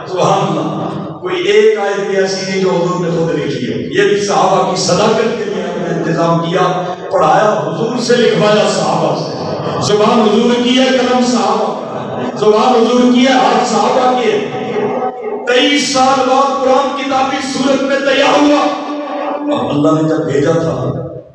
سبحان اللہ. کوئی ایک آیت بھی ایسی نہیں جو حضور نے خود لکھی ہے. یہ بھی صحابہ کی صداقت کے لیے ہم نے انتظام کیا. پڑھایا حضور سے، لکھوایا صحابہ سے. زبان حضور کی ہے، قلم صحابہ کا. زبان حضور کی ہے، ہاتھ صحابہ کی ہے. 23 سال بعد قرآن کتابی صورت میں تیار ہوا. اب اللہ نے جب بھیجا تھا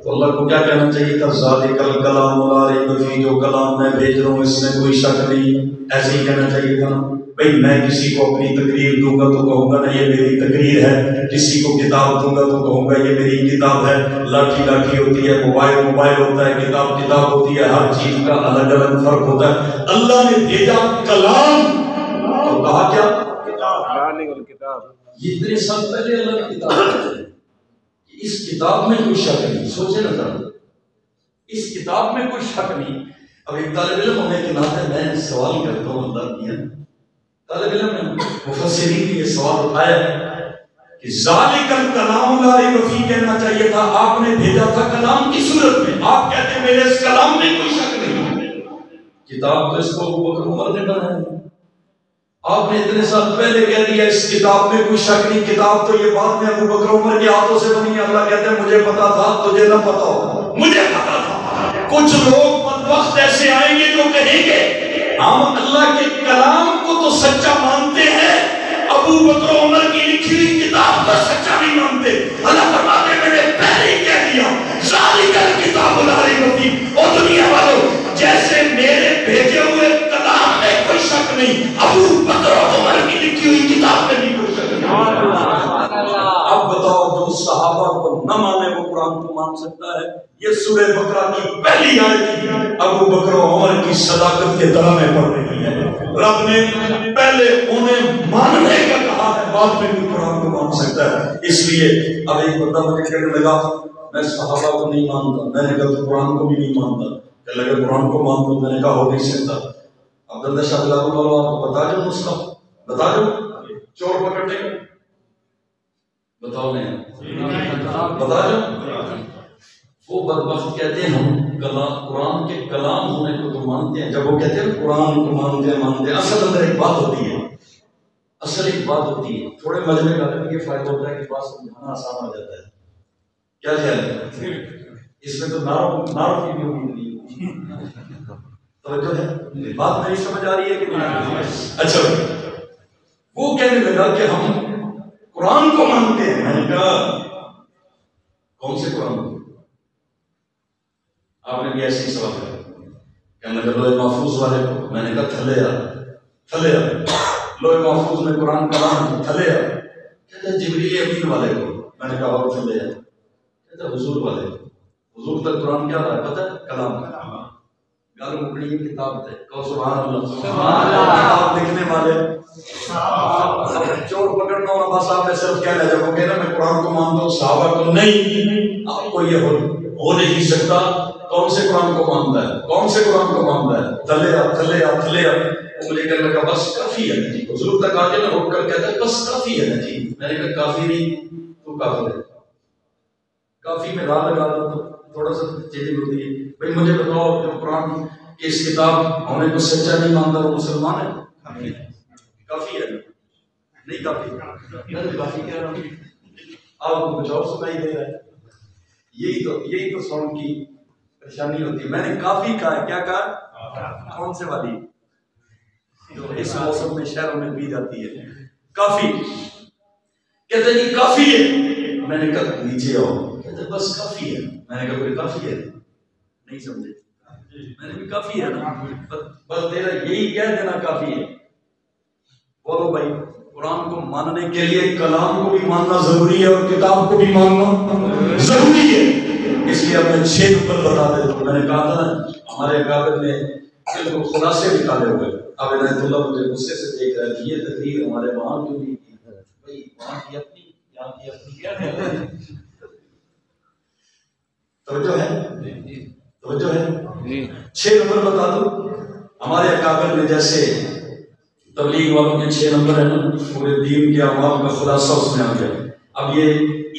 تو اللہ کو کیا کہنا چاہیے تھا؟ ذالک الکلام لا ریب فیہ، جو کلام میں بھیج رہا ہوں اس میں کوئی شک نہیں. ایسے ہی کہنا چاہیے تھا نا. بھئی میں کسی کو اپنی تقریر دوں گا تو کہوں گا نا یہ میری تقریر ہے، کسی کو کتاب دوں گا تو کہوں گا یہ میری کتاب ہے. لاٹھی لاٹھی ہوتی ہے، موبائل موبائل ہوتا ہے، کتاب کتاب ہوتی ہے. ہر چیز کا الگ الگ فرق ہوتا ہے. اللہ نے بھیجا کلام تو کہا کیا؟ کتاب. یہ اتنے سال پہلے اللہ نے کتاب، اس کتاب میں کوئی شک نہیں. سوچے نا ذرا، اس کتاب میں کوئی شک نہیں. اب ایک طالب علم ہونے کے ناطے میں سوال کرتا ہوں اللہ کیا طالب علم نے مفسرین نے یہ سوال اٹھایا کہ ذالک الکلام لا ریب فیہ کہنا چاہیے تھا. آپ نے بھیجا تھا کلام کی صورت میں. آپ کہتے ہیں میرے اس کلام میں کوئی شک نہیں. کتاب تو اس کو ابو بکر عمر نے بنایا. آپ نے اتنے سال پہلے کہہ دیا اس کتاب میں کوئی شک نہیں. کتاب تو یہ بعد میں ابو بکر عمر کے ہاتھوں سے بنی ہے. اللہ کہتے ہیں مجھے پتا تھا، تجھے نہ پتا ہو. مجھے پتا تھا. کچھ لوگ بدبخت ایسے آئیں گے جو کہیں گے ہم اللہ کے کلام کو تو سچا مانتے ہیں، ابو بکر عمر کی لکھی ہوئی کتاب کو سچا نہیں مانتے. اللہ فرماتے ہیں میں نے پہلے ہی کہہ دیا ذالک الکتاب لا ریب فیہ. او دنیا والوں، جیسے میرے بھیجے ہوئے کلام میں کوئی شک نہیں، ابو بکر عمر کی لکھی ہوئی کتاب میں بھی کوئی شک نہیں. اب بتاؤ جو صحابہ کو نہ مانے وہ قرآن کو مان سکتا ہے؟ یہ سورہ بقرہ کی پہلی آیت ابو بکر و عمر کی صداقت کے ترانے پڑھ رہی ہے. رب نے پہلے انہیں ماننے کا کہا ہے، بعد میں بھی قرآن کو مان سکتا ہے. اس لیے اب ایک بندہ مجھے کہنے لگا میں صحابہ کو نہیں مانتا. میں نے کہا تو قرآن کو بھی نہیں مانتا. کہ لگے قرآن کو مان دو. میں نے کہا ہو نہیں سکتا. عبداللہ شاہ بلال اللہ آپ کو بتا دو نسخہ، بتا دو چور پکڑنے کا. بتاؤ نہیں بتا دو. وہ بدبخت کہتے ہیں ہم قرآن کے کلام ہونے کو تو مانتے ہیں. جب وہ کہتے ہیں قرآن کو مانتے ہیں، اصل اندر ایک بات ہوتی ہے. اصل ایک بات ہوتی ہے. تھوڑے مجمع کا یہ فائدہ ہوتا ہے کہ بات سمجھانا آسان ہو جاتا ہے. کیا خیال ہے؟ اس میں تو نارو کی بھی امید نہیں ہوتی. توجہ ہے؟ بات میری سمجھ آ رہی ہے کہ نہیں؟ اچھا وہ کہنے لگا کہ ہم قرآن کو مانتے ہیں. میں نے کہا کون سے قرآن کو؟ آپ نے بھی ایسے ہی سوال کیا. کہنے لگا لوح محفوظ والے کو. میں نے کہا تھلے آ لوح محفوظ میں قرآن کلام تھلے آ. کہتے جبریل امین والے کو. میں نے کہا اور تھلے آ. کہتے حضور والے کو. حضور تک قرآن کیا رہا ہے پتہ ہے؟ کلام. گل مکڑی یہ کتاب تھے. کہو سبحان اللہ. کتاب لکھنے والے چور پکڑنا ہونا بس آپ نے صرف کہنا جب وہ کہنا میں قرآن کو مانتا ہوں صحابہ کو نہیں. آپ کو یہ ہو نہیں سکتا. کون سے قرآن کو مانتا ہے؟ کون سے قرآن کو مانتا ہے؟ تھلے آ. مجھے کہنے لگا بس کافی ہے نا جی. حضور تک آ کے نا روک کر کہتا ہے بس کافی ہے نا جی. میں نے کہا کافی نہیں تو کافر ہے. کافی میں راہ لگا دو تو تھوڑا سا چیزیں ہوتی ہے. بھائی مجھے بتاؤ جو قرآن کی اس کتاب ہونے کو سچا نہیں مانتا وہ مسلمان ہے؟ کافی ہے نہیں کافی. میں نے کافی کہہ رہا ہوں آپ کو کچھ اور سنائی دے رہا ہے. یہی تو ساؤنڈ کی پریشانی ہوتی ہے. میں نے کافی کہا ہے. کیا کہا؟ کون سے والی جو اس موسم میں شہروں میں پی جاتی ہے؟ کافی. کہتے جی کافی ہے. میں نے کہا نیچے آؤ. کہتے بس کافی ہے. میں نے کہا کوئی کافی ہے نہیں سمجھے. میں نے بھی کافی ہے نا بس تیرا یہی کہہ دینا کافی ہے. بولو بھائی قرآن کو ماننے کے لیے کلام کو بھی ماننا ضروری ہے اور کتاب کو بھی ماننا ضروری ہے. اس لیے اب میں 6 نمبر بتا دیتا ہوں. میں نے کہا تھا ہمارے کابل نے بالکل خلاصے نکالے ہوئے. اب عنایت اللہ مجھے غصے سے دیکھ رہا ہے. یہ تقریر ہمارے وہاں کیوں نہیں کی ہے بھائی؟ وہاں کی اپنی یہاں کی اپنی کیا ہے. توجہ ہے؟ توجہ ہے؟ 6 نمبر بتا دو ہمارے اکابر میں، جیسے تبلیغ والوں کے 6 نمبر ہیں نا، پورے دین کے اعمال کا خلاصہ اس میں آ گیا۔ اب یہ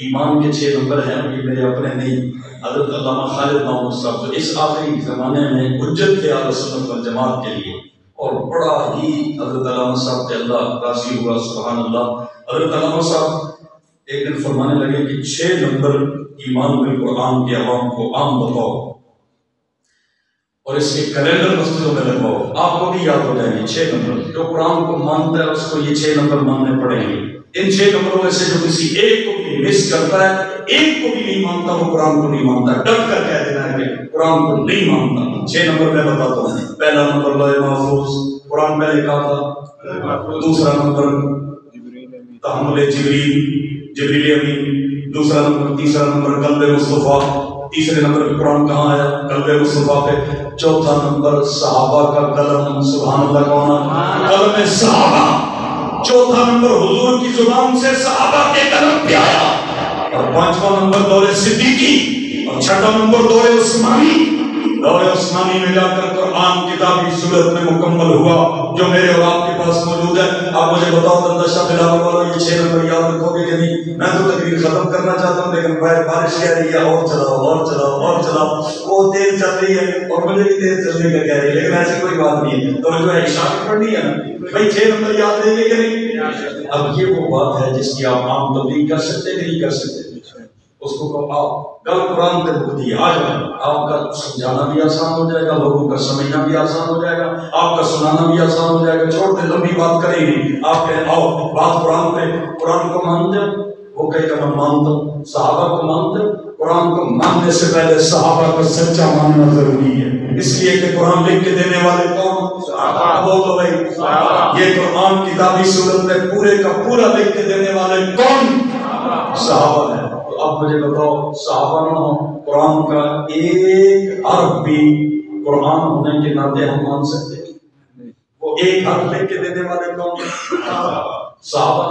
ایمان کے 6 نمبر ہیں، یہ میرے اپنے نہیں، حضرت علامہ خالد محمود صاحب جو اس آخری زمانے میں حجت تھے اہل سنت والجماعت کے لیے، اور بڑا ہی حضرت علامہ صاحب کے اللہ راضی ہوا، سبحان اللہ۔ حضرت علامہ صاحب ایک دن فرمانے لگے کہ 6 نمبر ایمان بالقرآن کے عوام کو عام بتاؤ اور اس کے کیلنڈر مسجدوں میں لگواؤ، آپ کو بھی یاد ہو جائیں گے 6 نمبر۔ جو قرآن کو مانتا ہے اس کو یہ 6 نمبر ماننے پڑیں گے۔ ان 6 نمبروں میں سے جو کسی ایک کو بھی مس کرتا ہے، ایک کو بھی نہیں مانتا، وہ قرآن کو نہیں مانتا، ڈٹ کر کہہ دینا ہے کہ قرآن کو نہیں مانتا۔ 6 نمبر میں بتاتا ہوں۔ پہلا نمبر لوح محفوظ، قرآن پہلے کہا تھا۔ دوسرا نمبر تحمل جبریل امین، دوسرا نمبر، تیسرا نمبر قلب مصطفیٰ، تیسرے نمبر پہ قرآن کہاں آیا؟ قلب مصطفیٰ پہ۔ چوتھا نمبر صحابہ کا قلم، سبحان اللہ، کون؟ قلم صحابہ۔ چوتھا نمبر حضور کی زبان سے صحابہ کے قلم پہ آیا، اور 5واں نمبر دور صدیقی، اور 6واں نمبر دور عثمانی۔ دور عثمانی میں جا کر قرآن کتابی صورت میں مکمل ہوا، جو میرے اور آپ کے پاس موجود ہے۔ آپ مجھے بتاؤ دندشہ بلاول والوں یہ 6 نمبر یاد رکھو گے کہ نہیں؟ میں تو تقریر ختم کرنا چاہتا ہوں، لیکن بارش کہہ رہی ہے اور چلاؤ اور چلاؤ اور چلاؤ، وہ تیز چل رہی ہے اور مجھے بھی تیز چلنے کا کہہ رہی ہے، لیکن ایسی کوئی بات نہیں ہے۔ تو جو ہے عشاء کی پڑھنی ہے نا بھائی، 6 نمبر یاد رہیں گے کہ نہیں؟ اب یہ وہ بات ہے جس کی آپ عام تبلیغ کر سکتے کہ نہیں کر سکتے؟ اس کو آپ گل قرآن پہ بک دیے، آ جائے، آپ کا سمجھانا بھی آسان ہو جائے گا، لوگوں کا سمجھنا بھی آسان ہو جائے گا، آپ کا سنانا بھی آسان ہو جائے گا۔ چھوڑ دے لمبی بات کریں گے، آپ کہیں آؤ بات قرآن پہ۔ قرآن کو مانتے ہو؟ وہ کہے گا میں مانتا ہوں۔ صحابہ کو مانتے ہو؟ قرآن کو ماننے سے پہلے صحابہ کو سچا ماننا ضروری ہے، اس لیے کہ قرآن لکھ کے دینے والے کون؟ صحابہ۔ بولو بھائی، یہ قرآن کتابی صورت میں پورے کا پورا لکھ کے دینے والے کون؟ صحابہ ہیں۔ اب مجھے بتاؤ، صحابہ نہ ہو، قرآن کا ایک حرف بھی قرآن ہونے کے ناطے ہم مان سکتے ہیں؟ وہ ایک حرف لکھ کے دینے والے کون؟ صحابہ۔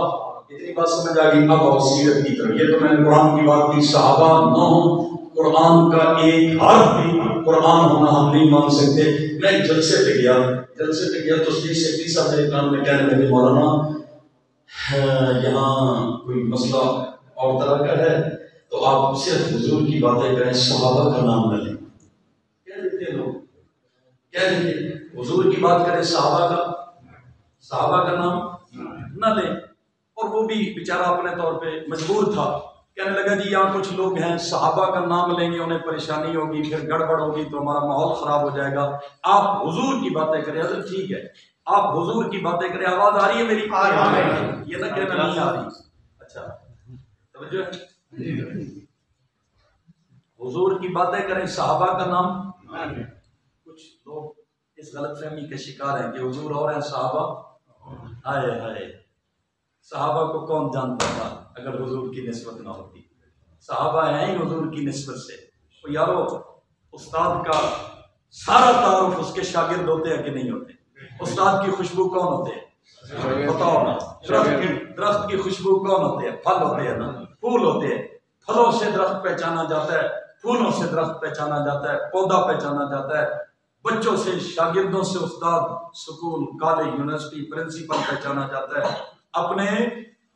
اتنی بات سمجھ آ گئی؟ اب آؤ سیرت کی طرف۔ یہ تو میں نے قرآن کی بات کی، صحابہ نہ ہو، قرآن کا ایک حرف بھی قرآن ہونا ہم نہیں مان سکتے۔ میں ایک جلسے پہ گیا تو سیکٹری صاحب میرے کان میں کہنے لگے مولانا یہاں کوئی مسئلہ اور طرح کا ہے تو آپ صرف حضور کی باتیں کریں، صحابہ کا نام نہ لیں۔ کہہ دیتے لوگ، کہہ دیتے حضور کی بات کریں، صحابہ کا نام نہ لیں۔ اور وہ بھی بیچارہ اپنے طور پہ مجبور تھا، کہنے لگا جی یہاں کچھ لوگ ہیں صحابہ کا نام لیں گے انہیں پریشانی ہوگی، پھر گڑبڑ ہوگی تو ہمارا ماحول خراب ہو جائے گا، آپ حضور کی باتیں کریں۔ حضرت ٹھیک ہے، آپ حضور کی باتیں کریں۔ آواز آ رہی ہے میری؟ یہ نہ کہنا نہیں آ رہی۔ اچھا توجہ ہے، حضور کی باتیں کریں، صحابہ کا نام۔ کچھ لوگ اس غلط فہمی کے شکار ہیں کہ حضور اور ہیں صحابہ، ہائے ہائے، صحابہ کو کون جانتا تھا اگر حضور کی نسبت نہ ہوتی؟ صحابہ ہیں ہی حضور کی نسبت سے۔ تو یارو، استاد کا سارا تعارف اس کے شاگرد ہوتے ہیں کہ نہیں ہوتے؟ استاد کی خوشبو کون ہوتے ہیں؟ بتاؤ نا۔ درخت کی خوشبو کون ہوتے ہیں؟ پھل ہوتے ہیں نا، پھول ہوتے ہیں۔ پھلوں سے درخت پہچانا جاتا ہے، پھولوں سے درخت پہچانا جاتا ہے، پودا پہچانا جاتا ہے، بچوں سے، شاگردوں سے استاد، سکول، کالج، یونیورسٹی، پرنسپل پہچانا جاتا ہے، اپنے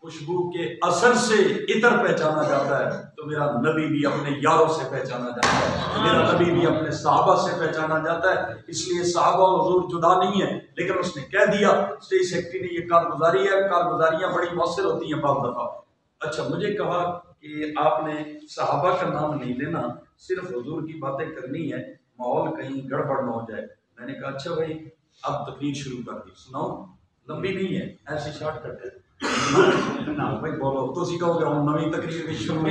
خوشبو کے اثر سے عطر پہچانا جاتا ہے۔ تو میرا نبی بھی اپنے یاروں سے پہچانا جاتا ہے، میرا نبی بھی اپنے صحابہ سے پہچانا جاتا ہے۔ اس لیے صحابہ و حضور جدا نہیں ہے، لیکن اس نے کہہ دیا، اسٹیٹ سیکرٹری نے یہ کارگزاری ہے، کارگزاریاں بڑی مؤثر ہوتی ہیں بعض دفعہ۔ اچھا مجھے کہا کہ آپ نے صحابہ کا نام نہیں لینا، صرف حضور کی باتیں کرنی ہے، ماحول کہیں گڑبڑ نہ ہو جائے۔ میں نے کہا اچھا بھائی، اب تقریر شروع کر دی، سناؤ، لمبی نہیں ہے، ایسی شارٹ کٹ ہے۔ بھائی بولو، تسی کہو گے ہم نویں تقریر بھی شروع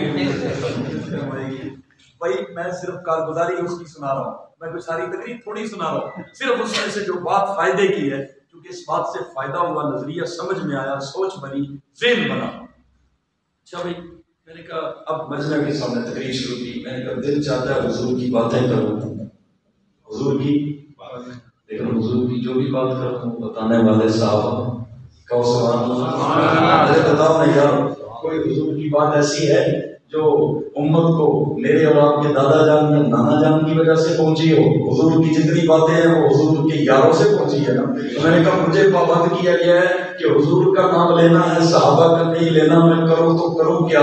بھائی میں صرف کارگزاری اس کی سنا رہا ہوں، میں کوئی ساری تقریر تھوڑی سنا رہا ہوں، صرف اس میں سے جو بات فائدے کی ہے، کیونکہ اس بات سے فائدہ ہوا، نظریہ سمجھ میں آیا، سوچ بنی، ذہن بنا۔ اچھا بھائی، میں نے کہا اب مجمع کے سامنے تقریر شروع کی، میں نے کہا دل چاہتا ہے حضور کی باتیں کروں، حضور کی، لیکن حضور کی جو بھی بات کروں بتانے والے صاحب کہو سبحان اللہ۔ مجھے بتاؤ نا یار، کوئی حضور کی بات ایسی ہے جو امت کو میرے اور آپ کے دادا جان یا نانا جان کی وجہ سے پہنچی ہو، حضور کی جتنی باتیں ہیں وہ حضور کے یاروں سے پہنچی ہے نا. تو میں نے کہا مجھے پابند کیا گیا ہے کہ حضور کا نام لینا ہے، صحابہ کا نہیں لینا. میں کروں تو کروں کیا،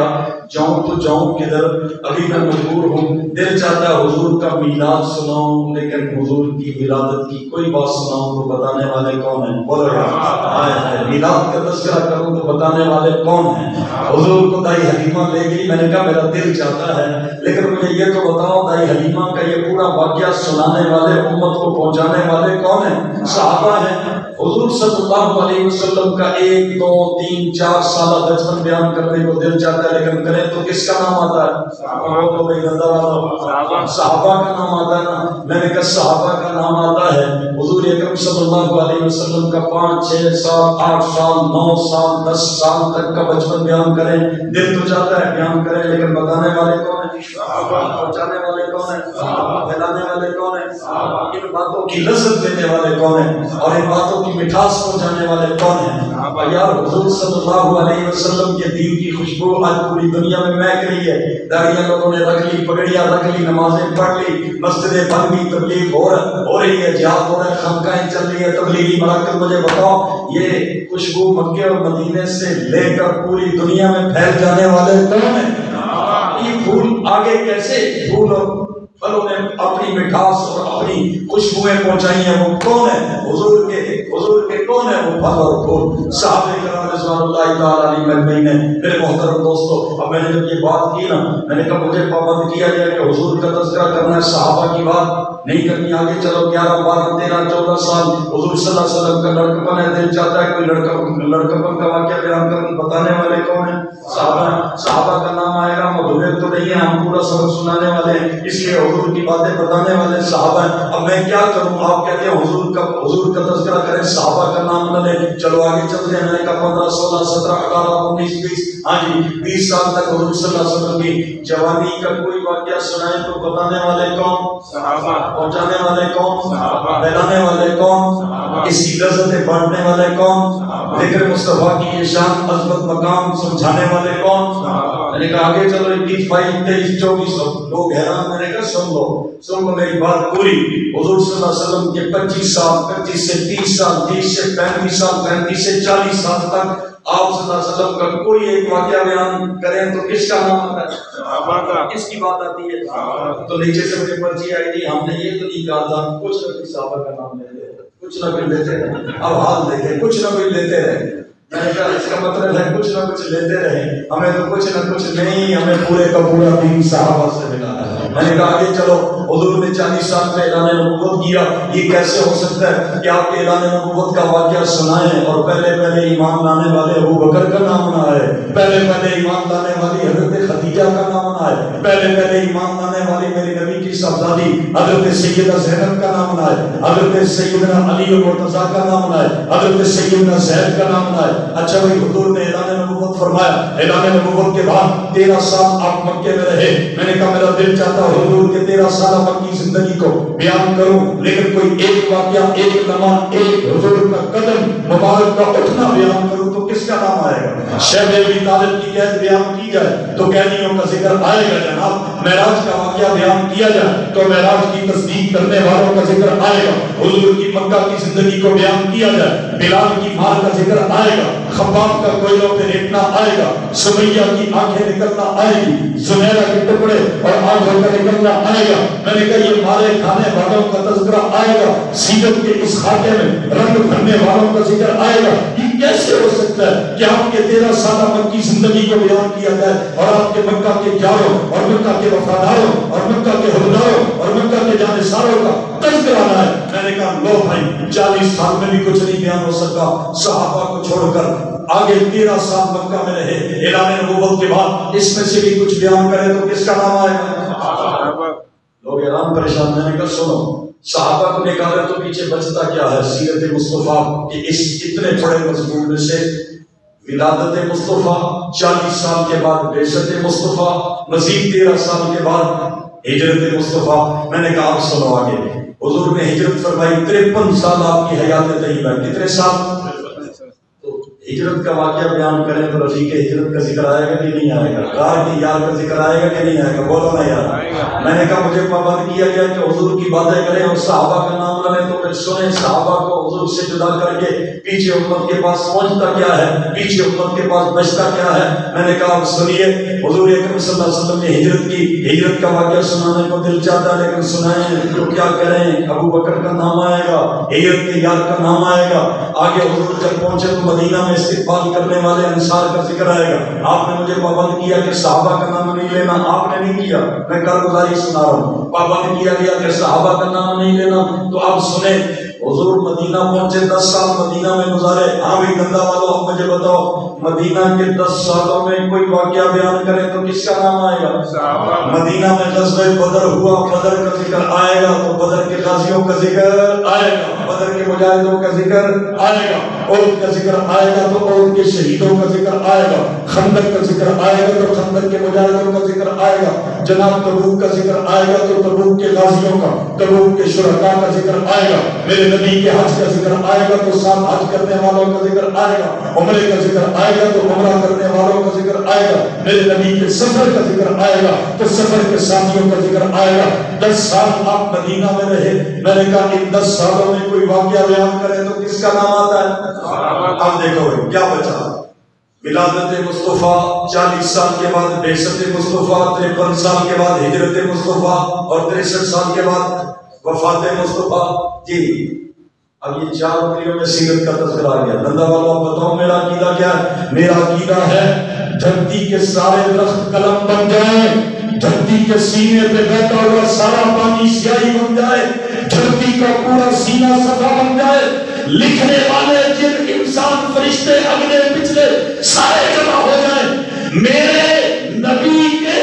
جاؤں تو جاؤں کدھر؟ ابھی میں مجبور ہوں. دل چاہتا ہے حضور کا میلاد سناؤں، لیکن حضور کی ولادت کی کوئی بات سناؤں تو بتانے والے کون ہیں؟ بولو میلاد کا تذکرہ کروں تو بتانے والے کون ہیں؟ حضور کو دائی حلیمہ لے گئی. میں نے کہا میرا دل چاہتا ہے، لیکن مجھے یہ تو بتاؤ دائی حلیمہ کا یہ پورا واقعہ سنانے والے، امت کو پہنچانے والے کون ہیں؟ صحابہ ہیں. حضور صلی اللہ علیہ وسلم کا 1 2 3 4 سالہ بچپن بیان کرنے کو دل چاہتا ہے، لیکن کریں تو کس کا نام آتا ہے؟ صحابہ کا نام آتا ہے نا. میں نے کہا صحابہ کا نام آتا ہے. حضور اکرم صلی اللہ علیہ وسلم کا 5 6 7 8 سال 9 سال 10 سال تک کا بچپن بیان کریں. دل تو چاہتا ہے بیان کریں، لیکن بتانے والے کون ہیں؟ پہنچانے والے کون ہیں؟ پھیلانے والے کون ہیں؟ ان باتوں کی لذت دینے والے کون ہیں؟ اور ان باتوں کی مٹھاس پہنچانے والے کون ہیں؟ یار حضور صلی اللہ علیہ وسلم کے دین کی خوشبو آج پوری دنیا میں مہک رہی ہے. داڑیاں لوگوں نے رکھ لی، پگڑیاں رکھ لی، نمازیں پڑھ لی، مسجدیں بن گئی، تبلیغ ہو رہی ہے، جہاد ہو رہا ہے، خانقاہیں چل رہی ہے، تبلیغی مراکز. مجھے بتاؤ یہ خوشبو مکے اور مدینے سے لے کر پوری دنیا میں پھیل جانے والے کون ہیں؟ یہ پھول آگے کیسے پھول اور پھلوں نے اپنی مٹھاس اور اپنی خوشبوئیں پہنچائی ہیں، وہ کون ہیں؟ حضور کے کون ہیں وہ پھل اور پھول؟ صحابہ کرام رضوان اللہ تعالیٰ علیہم اجمعین نے. میرے محترم دوستو، اب میں نے جب یہ بات کی نا، میں نے کہا مجھے پابند کیا گیا کہ حضور کا تذکرہ کرنا ہے، صحابہ کی بات نہیں کرنی. آگے چلو 11 12 13 14 سال حضور صلی اللہ علیہ وسلم کا لڑکپن ہے. دل چاہتا ہے کوئی لڑکپن کا واقعہ بیان کروں، بتانے والے کون ہیں؟ صحابہ کا نام آئے گا. مدھوبر تو نہیں ہے، ہم پورا سبق سنانے والے ہیں، اس لیے حضور کی باتیں بتانے والے صحابہ ہیں. اب میں کیا کروں؟ آپ کہتے ہیں حضور کا تذکرہ کریں، صحابہ کا نام نہ لیں. چلو آگے چلتے ہیں. میں نے کہا 15 16 17 18 19 20 ہاں جی 20 سال تک حضور صلی اللہ علیہ وسلم کی جوانی کا کوئی واقعہ سنائیں تو بتانے والے کون؟ صحابہ. پہنچانے والے کون؟ صحابہ. پھیلانے والے کون؟ صحابہ. اس کی لذتیں بانٹنے والے کون؟ صحابہ. ذکر مصطفیٰ کی یہ شان عظمت مقام سمجھانے والے کون؟ صحابہ. میں نے کہا آگے چلو 21 22 23 24 لوگ حیران. میں نے کہا سن لو میری بات پوری. حضور صلی اللہ علیہ وسلم کے 25 سال 25 سے 30 سال 30 سے 35 سال 35 سے 40 سال تک آپ صلی اللہ علیہ وسلم کا کوئی ایک واقعہ بیان کریں تو کس کا نام آتا ہے؟ صحابہ کا. کس کی بات آتی ہے؟ تو نیچے سے مجھے پرچی آئی تھی، ہم نے یہ تو نہیں کہا تھا کچھ نہ کچھ صحابہ کا نام لیتے رہے، کچھ نہ کچھ لیتے رہے. اب حال دیکھیں، کچھ نہ کچھ لیتے رہے. میں نے کہا اس کا مطلب ہے کچھ نہ کچھ لیتے رہے. ہمیں تو کچھ نہ کچھ نہیں، ہمیں پورے کا پورا دین صحابہ سے ملا ہے. میں نے کہا آگے چلو. حضور نے 40 سال میں اعلان نبوت کیا. یہ کیسے ہو سکتا ہے کہ آپ کے اعلان نبوت کا واقعہ سنائیں اور پہلے ایمان لانے والے ابو بکر کا نام نہ آئے، پہلے ایمان لانے والی حضرت خدیجہ کا نام نہ آئے، پہلے ایمان لانے والی میری نبی کی صاحبزادی حضرت سیدہ زینب کا نام نہ آئے، حضرت سیدنا علی مرتضیٰ کا نام نہ آئے، حضرت سیدنا زید کا نام نہ آئے. اچھا بھائی حضور نے اعلان نبوت فرمایا. اعلان نبوت کے بعد 13 سال آپ مکے میں رہے. میں نے کہا میرا دل چاہتا حضور کے 13 سالہ مکی زندگی کو بیان کروں، لیکن کوئی ایک واقعہ، ایک لمحہ، ایک حضور کا قدم مبارک کا اٹھنا بیان کروں تو کس کا نام آئے گا؟ شیخ ابی طالب کی قید بیان کی جائے تو قیدیوں کا ذکر آئے گا جناب. معراج کا واقعہ بیان کیا جائے تو معراج کی تصدیق کرنے والوں کا ذکر آئے گا. حضور کی مکہ کی زندگی کو بیان کیا جائے، بلال کی مار کا ذکر آئے گا، خباب کا کوئلوں پہ لیٹنا آئے گا، سمیہ کی آنکھیں نکلنا آئے گی، زنیرہ کے ٹکڑے اور آنکھوں کا نکلنا آئے گا. میں نے کہا یہ مارے کھانے والوں کا تذکرہ آئے گا، سیرت کے اس خاکے میں رنگ بھرنے والوں کا ذکر آئے گا. یہ کیسے ہو سکتا ہے کہ آپ کے 13 سالہ مکی زندگی کو بیان کیا جائے اور آپ کے مکہ کے یاروں اور مکہ کے وفاداروں اور مکہ کے حکمرانوں اور مکہ کے جانشینوں کا تذکرہ آنا ہے؟ میں نے کہا لو بھائی 40 سال میں بھی کچھ نہیں بیان ہو سکا. صحابہ کو چھوڑ کر آگے 13 سال مکہ میں رہے. اعلان نبوت کے بعد اس میں سے بھی کچھ بیان کرے تو کس کا نام آئے گا؟ لوگ حیران پریشان. میں نے کہا سنو صحابہ کو نکالے تو پیچھے بچتا کیا ہے؟ سیرت مصطفیٰ کے اس اتنے بڑے مضمون میں سے ولادت مصطفیٰ، 40 سال کے بعد بعثت مصطفیٰ، مزید 13 سال کے بعد ہجرت مصطفیٰ. میں نے کہا آپ سنو آگے. حضور نے ہجرت فرمائی، 53 سال آپ کی حیات طیبہ. کتنے سال؟ تو ہجرت کا واقعہ بیان کریں تو رفیق ہجرت کا ذکر آئے گا کہ نہیں آئے گا؟ غار کی یار کا ذکر آئے گا کہ نہیں آئے گا؟ بولو نا یار۔ میں نے کہا مجھے پابند کیا گیا کہ حضور کی باتیں کریں اور صحابہ کا نام لیں، تو پھر سنیں صحابہ کو حضور سے جدا کر کے پیچھے امت کے پاس پہنچتا کیا ہے، پیچھے امت کے پاس بچتا کیا ہے۔ میں نے کہا سنیے، حضور اکرم صلی اللہ علیہ وسلم نے ہجرت کا واقعہ سنانے کو دل چاہتا ہے، لیکن سنائیں تو کیا کریں؟ ابو بکر کا نام آئے گا، ہجرت کے یار کا نام آئے گا، آگے حضور جب پہنچے تو مدینہ میں استقبال کرنے والے انصار کا ذکر آئے گا۔ آپ نے مجھے پابند کیا کہ صحابہ کا نام نہیں لینا، آپ نے نہیں کیا، میں کارگزاری سنا رہا ہوں۔ پابند کیا گیا کہ صحابہ کا نام نہیں لینا، تو آپ سنیں حضور مدینہ پہنچے، 10 سال مدینہ میں گزارے۔ ہاں بھی دندا والوں، اب مجھے بتاؤ مدینہ کے 10 سالوں میں کوئی واقعہ بیان کرے تو کس کا نام آئے گا؟ مدینہ میں غزوہ بدر ہوا، بدر کا ذکر آئے گا تو بدر کے غازیوں کا ذکر آئے گا، بدر کے مجاہدوں کا ذکر آئے گا، احد کا ذکر آئے گا تو احد کے شہیدوں کا ذکر آئے گا، خندق کا ذکر آئے گا تو خندق کے مجاہدوں کا ذکر آئے گا، جناب تبوک کا ذکر آئے گا تو تبوک کے غازیوں کا، تبوک کے شرکاء کا ذکر آئے گا، میرے نبی کے حج کا ذکر آئے گا تو ساتھ حج کرنے والوں کا ذکر آئے گا، عمرے کا ذکر آئے گا تو عمرہ کرنے والوں کا ذکر آئے گا، میرے نبی کے سفر کا ذکر آئے گا تو سفر کے ساتھیوں کا ذکر آئے گا۔ 10 سال آپ مدینہ میں رہے، میں نے کہا ان 10 سالوں میں کوئی واقعہ بیان کرے تو کس کا نام آتا ہے؟ اب دیکھو کیا بچا، ولادت مصطفیٰ 40 سال کے بعد بعثت مصطفیٰ، 53 سال کے بعد ہجرت مصطفیٰ اور 63 سال کے بعد وفات مصطفیٰ۔ جی اب یہ 4 انگلیوں میں سیرت کا تذکرہ آ گیا۔ دندا والوں اب بتاؤ میرا عقیدہ کیا ہے؟ میرا عقیدہ ہے دھرتی کے سارے درخت قلم بن جائیں، دھرتی کے سینے پہ بہتا ہوا سارا پانی سیاہی بن جائے، دھرتی کا پورا سینہ صفا بن جائے، لکھنے والے جن انسان فرشتے اگلے پچھلے سارے جمع ہو جائیں، میرے نبی کے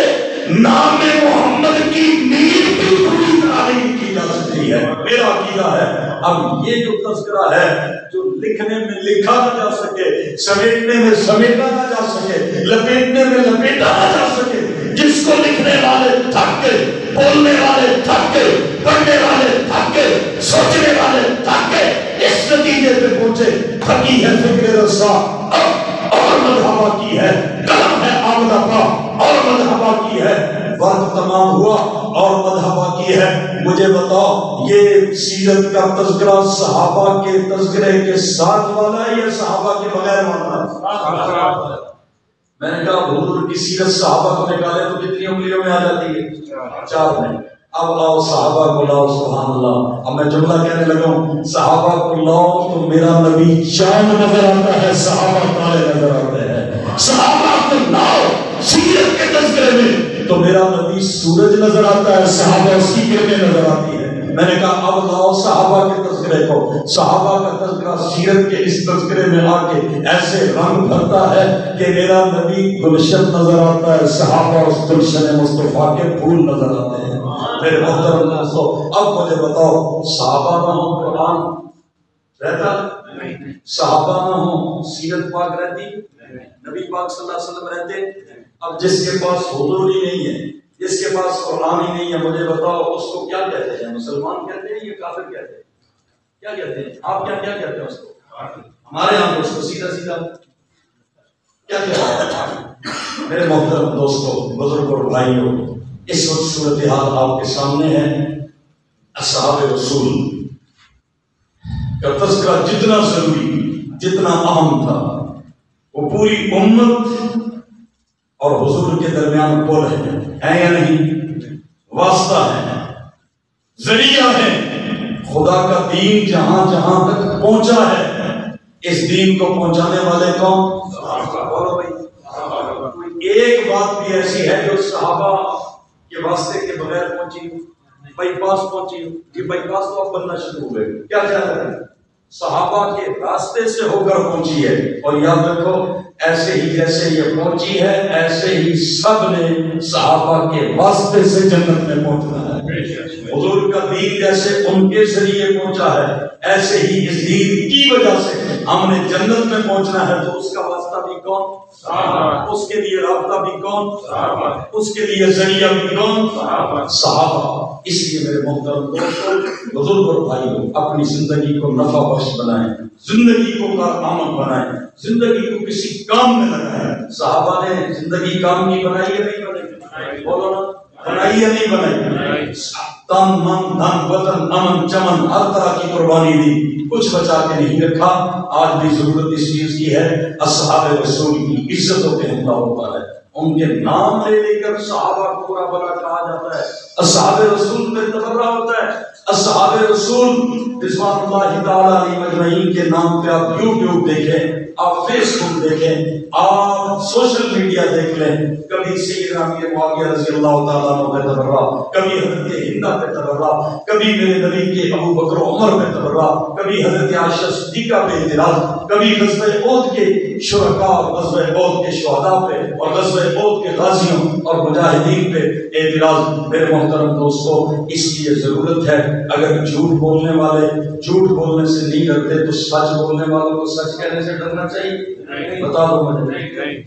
نام محمد کی نیل بھی پوری طرح نہیں کی جا سکتی ہے۔ میرا عقیدہ ہے اب یہ جو تذکرہ ہے جو لکھنے میں لکھا نہ جا سکے، سمیٹنے میں سمیٹا نہ جا سکے، لپیٹنے میں لپیٹا نہ جا سکے، جس کو لکھنے والے تھک گئے، بولنے والے تھک گئے، پڑھنے والے تھک گئے، سوچنے والے تھک گئے، اس نتیجے پہ پہنچے تھکی ہے فکر رسا اب اور مذہبہ کی ہے، قلم ہے آمدہ کا اور مذہبہ کی ہے، وقت تمام ہوا اور مذہبہ کی ہے۔ مجھے بتاؤ یہ سیرت کا تذکرہ صحابہ کے تذکرے کے ساتھ والا ہے یا صحابہ کے بغیر والا ہے؟ میں نے کہا حضور کی سیرت صحابہ کو نکالے تو کتنی انگلیوں میں آ جاتی ہے؟ 4 میں۔ اب لاؤ صحابہ کو لاؤ، سبحان اللہ۔ اب میں جملہ کہنے لگا ہوں، صحابہ کو لاؤ تو میرا نبی چاند نظر آتا ہے، صحابہ تارے نظر آتے ہیں۔ صحابہ کو لاؤ سیرت کے تذکرے میں تو میرا نبی سورج نظر آتا ہے، صحابہ اس کی کرنیں نظر آتی ہے۔ میں نے کہا اب لاؤ صحابہ کے تذکرے کو، صحابہ کا تذکرہ سیرت کے اس تذکرے میں آ کے ایسے رنگ بھرتا ہے کہ میرا نبی گلشن نظر آتا ہے، صحابہ اس گلشن مصطفیٰ کے پھول نظر آتے ہیں۔ میرے محترم دوستو اب مجھے بتاؤ صحابہ نہ ہوں قرآن رہتا؟ صحابہ نہ ہوں سیرت پاک رہتی؟ نبی پاک صلی اللہ علیہ وسلم رہتے؟ اب جس کے پاس حضور ہی نہیں ہے، جس کے پاس قرآن ہی نہیں ہے، مجھے بتاؤ اس کو کیا کہتے ہیں؟ مسلمان کہتے ہیں یا کافر کہتے ہیں؟ کیا کہتے ہیں؟ آپ کیا کہتے ہیں اس کو؟ ہمارے یہاں اس کو سیدھا سیدھا کیا کہتے ہیں؟ میرے محترم دوستو، بزرگوں اور بھائیوں، اس وقت صورتحال آپ کے سامنے ہے۔ اصحاب رسول کا تذکرہ جتنا ضروری، جتنا اہم تھا، وہ پوری امت اور حضور کے درمیان پل ہے یا نہیں؟ واسطہ ہے، ذریعہ ہے۔ خدا کا دین جہاں جہاں تک پہنچا ہے، اس دین کو پہنچانے والے کون؟ بولو بھائی، ایک بات بھی ایسی ہے جو صحابہ کے واسطے کے بغیر پہنچی، بائی پاس پہنچی، یہ بائی پاس تو اب بننا شروع ہوئے۔ کیا چاہتے ہیں؟ صحابہ کے راستے سے ہو کر پہنچی ہے، اور یاد رکھو ایسے ہی جیسے یہ پہنچی ہے ایسے ہی سب نے صحابہ کے واسطے سے جنت میں پہنچنا ہے۔ حضور کا دین جیسے ان کے ذریعے پہنچا ہے ایسے ہی اس دین کی وجہ سے ہم نے جنت میں پہنچنا ہے، تو اس کا واسطہ بھی کون؟ صحابہ۔ اس کے لیے رابطہ بھی کون؟ صحابہ۔ اس کے لیے ذریعہ بھی کون؟ صحابہ۔ اس لیے میرے محترم دوستوں، بزرگ اور بھائیوں، اپنی زندگی کو نفع بخش بنائیں، زندگی کو کارآمد بنائیں، زندگی کو کسی کام میں لگائیں۔ صحابہ نے زندگی کام کی بنائی یا نہیں بنائی؟ بولو نا، بنائی یا نہیں بنائی؟ تن من دھن وطن امن چمن ہر طرح کی قربانی دی، کچھ بچا کے نہیں رکھا۔ آج بھی ضرورت اس چیز کی ہے، اصحاب رسول کی عزتوں پہ حملہ ہوتا ہے، ان کے نام لے کر صحابہ کو برا بھلا کہا جاتا ہے، اصحاب رسول پہ تبرہ ہوتا ہے۔ اصحاب رسول رضوان اللہ تعالیٰ علیہ مجمعین کے نام پہ آپ یوٹیوب دیکھیں، آپ فیس بک دیکھیں، آپ سوشل میڈیا دیکھ لیں، کبھی سیدنا امیر معاویہ رضی اللہ تعالیٰ عنہ پہ تبرہ، کبھی حضرت ہندہ پہ تبرہ، کبھی میرے نبی کے ابو بکر و عمر پہ تبرہ، کبھی حضرت عائشہ صدیقہ پہ اعتراض، کبھی غزوہ احد کے شرکاء اور غزوہ احد کے شہداء پہ اور غزوہ احد کے غازیوں اور مجاہدین پہ اعتراض۔ میرے محترم دوستو، اس کی یہ ضرورت ہے، اگر جھوٹ بولنے والے جھوٹ بولنے سے نہیں ڈرتے تو سچ بولنے والوں کو سچ کہنے سے ڈرنا چاہیے؟ بتا دو مجھے۔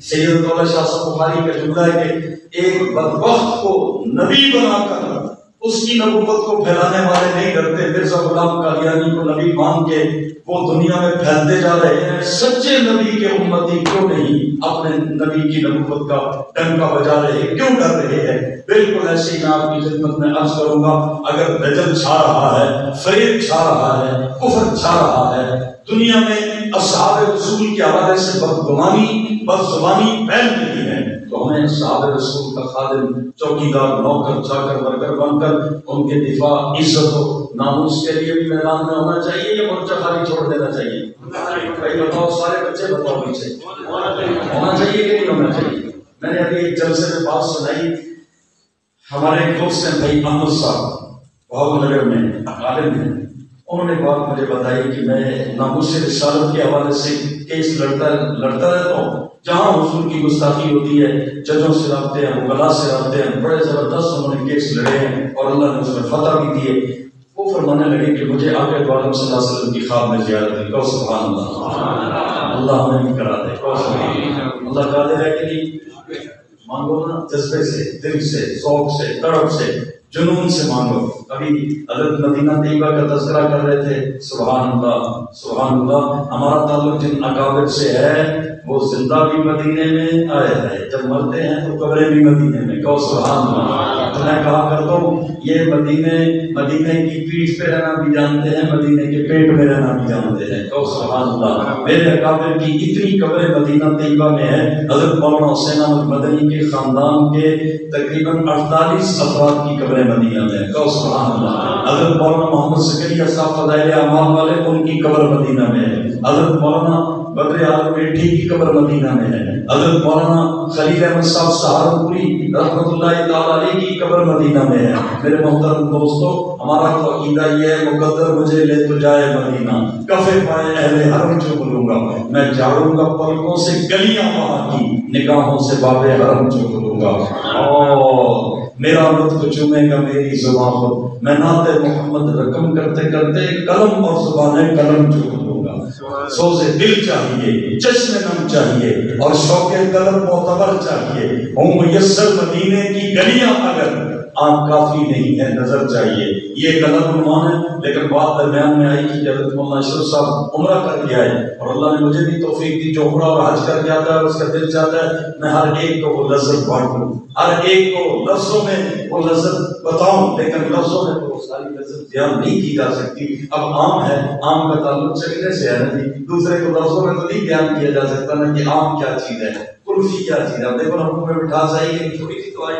سید الدولہ شاہ صاحب بخاری کا جملہ ہے کہ ایک بدبخت کو نبی بنا کر اس کی نبوت کو پھیلانے والے نہیں ڈرتے، مرزا غلام قادیانی کو نبی مان کے وہ دنیا میں پھیلتے جا رہے ہیں، سچے نبی کے امتی کیوں نہیں اپنے نبی کی نبوت کا ڈنکا بجا رہے ہیں، کیوں ڈر رہے ہیں؟ بالکل ایسے ہی میں آپ کی خدمت میں عرض کروں گا، اگر دجل چھا رہا ہے، فریب چھا رہا ہے، کفر چھا رہا ہے، دنیا میں اصحاب رسول کے حوالے سے بدگمانی بدزبانی پھیل رہی ہے، تو ہمیں اصحاب رسول کا خادم، چوکیدار، نوکر، چاکر، ورکر بن کر ان کے دفاع، عزت و ناموس کے لیے بھی میدان میں ہونا چاہیے یا مورچہ خالی چھوڑ دینا چاہیے؟ بھائی بتاؤ، سارے بچے بتاؤ، پیچھے ہونا چاہیے کہ نہیں ہونا چاہیے؟ میں نے ابھی ایک جلسے میں بات سنائی، ہمارے ایک دوست ہیں بھائی احمد صاحب، بہاول نگر میں عالم ہیں، انہوں نے بات مجھے بتائی کہ میں ناموس رسالت کے حوالے سے کیس لڑتا رہتا ہوں، جہاں حضور کی گستاخی ہوتی ہے، ججوں سے رابطے ہیں، وکلاء سے رابطے ہیں، بڑے زبردست انہوں نے کیس لڑے ہیں اور اللہ نے اس میں فتح بھی دیے۔ وہ فرمانے لگے کہ مجھے آقا دو عالم صلی اللہ علیہ وسلم کی خواب میں زیارت ہوئی، کہو سبحان اللہ، اللہ ہمیں بھی کرا دے، کہو سبحان اللہ۔ اللہ قادر ہے کہ نہیں؟ مانگو نا، جذبے سے، دل سے، ذوق سے، تڑپ سے، جنون سے مانگو۔ ابھی حضرت مدینہ طیبہ کا تذکرہ کر رہے تھے، سبحان اللہ سبحان اللہ۔ ہمارا تعلق جن اکابر سے ہے وہ زندہ بھی مدینے میں آئے ہیں، جب مرتے ہیں تو قبریں بھی مدینے میں، کہو سبحان اللہ۔ تو میں کہا کرتا ہوں یہ مدینے کی پیٹھ پہ رہنا بھی جانتے ہیں، مدینے کے پیٹ میں رہنا بھی جانتے ہیں، کہو سبحان اللہ۔ میرے اکابر کی اتنی قبریں مدینہ طیبہ میں ہیں، حضرت مولانا حسین احمد مدنی کے خاندان کے تقریباً 48 افراد کی قبریں مدینہ میں ہیں، کہو سبحان اللہ۔ حضرت مولانا محمد زکریا صاحب فضائل اعمال والے، ان کی قبر مدینہ میں ہے۔ حضرت مولانا بدر عالم بیٹھی کی قبر مدینہ میں ہے۔ حضرت مولانا خلیل احمد صاحب سہارنپوری رحمۃ اللہ تعالیٰ علیہ کی قبر مدینہ میں ہے۔ میرے محترم دوستو، ہمارا تو عقیدہ یہ ہے، مقدر مجھے لے تو جائے مدینہ، کفے پائے اہل حرم چوم لوں گا، میں جاڑوں گا پلکوں سے گلیاں وہاں کی، نگاہوں سے باب حرم چوم لوں گا، اور میرا لطف چومے گا میری زبان خود، میں نعت محمد رقم کرتے کرتے قلم اور زبان قلم چوم لوں گا۔ سوز دل چاہیے، چشم نم چاہیے اور شوق قلم معتبر چاہیے، ہوں میسر مدینے کی گلیاں اگر آنکھ کافی نہیں ہے نظر چاہیے۔ یہ غلط عنوان ہے، لیکن بات درمیان میں آئی کہ حضرت مولانا اشرف صاحب عمرہ کر کے آئے اور اللہ نے مجھے بھی توفیق دی، جو عمرہ اور حج کر کے آتا ہے اور اس کا دل چاہتا ہے میں ہر ایک کو وہ لذت بانٹوں، ہر ایک کو لفظوں میں وہ لذت بتاؤں، لیکن لفظوں میں تو ساری لذت بیان نہیں کی جا سکتی۔ اب عام ہے، عام کا تعلق چکنے سے ہے نا جی، دوسرے کو لفظوں میں تو نہیں بیان کیا جا سکتا نا کہ عام کیا چیز ہے، کلفی کیا چیز ہے۔ دیکھو ہم میں مٹھاس آئی کہ تھوڑی سی تو آئی،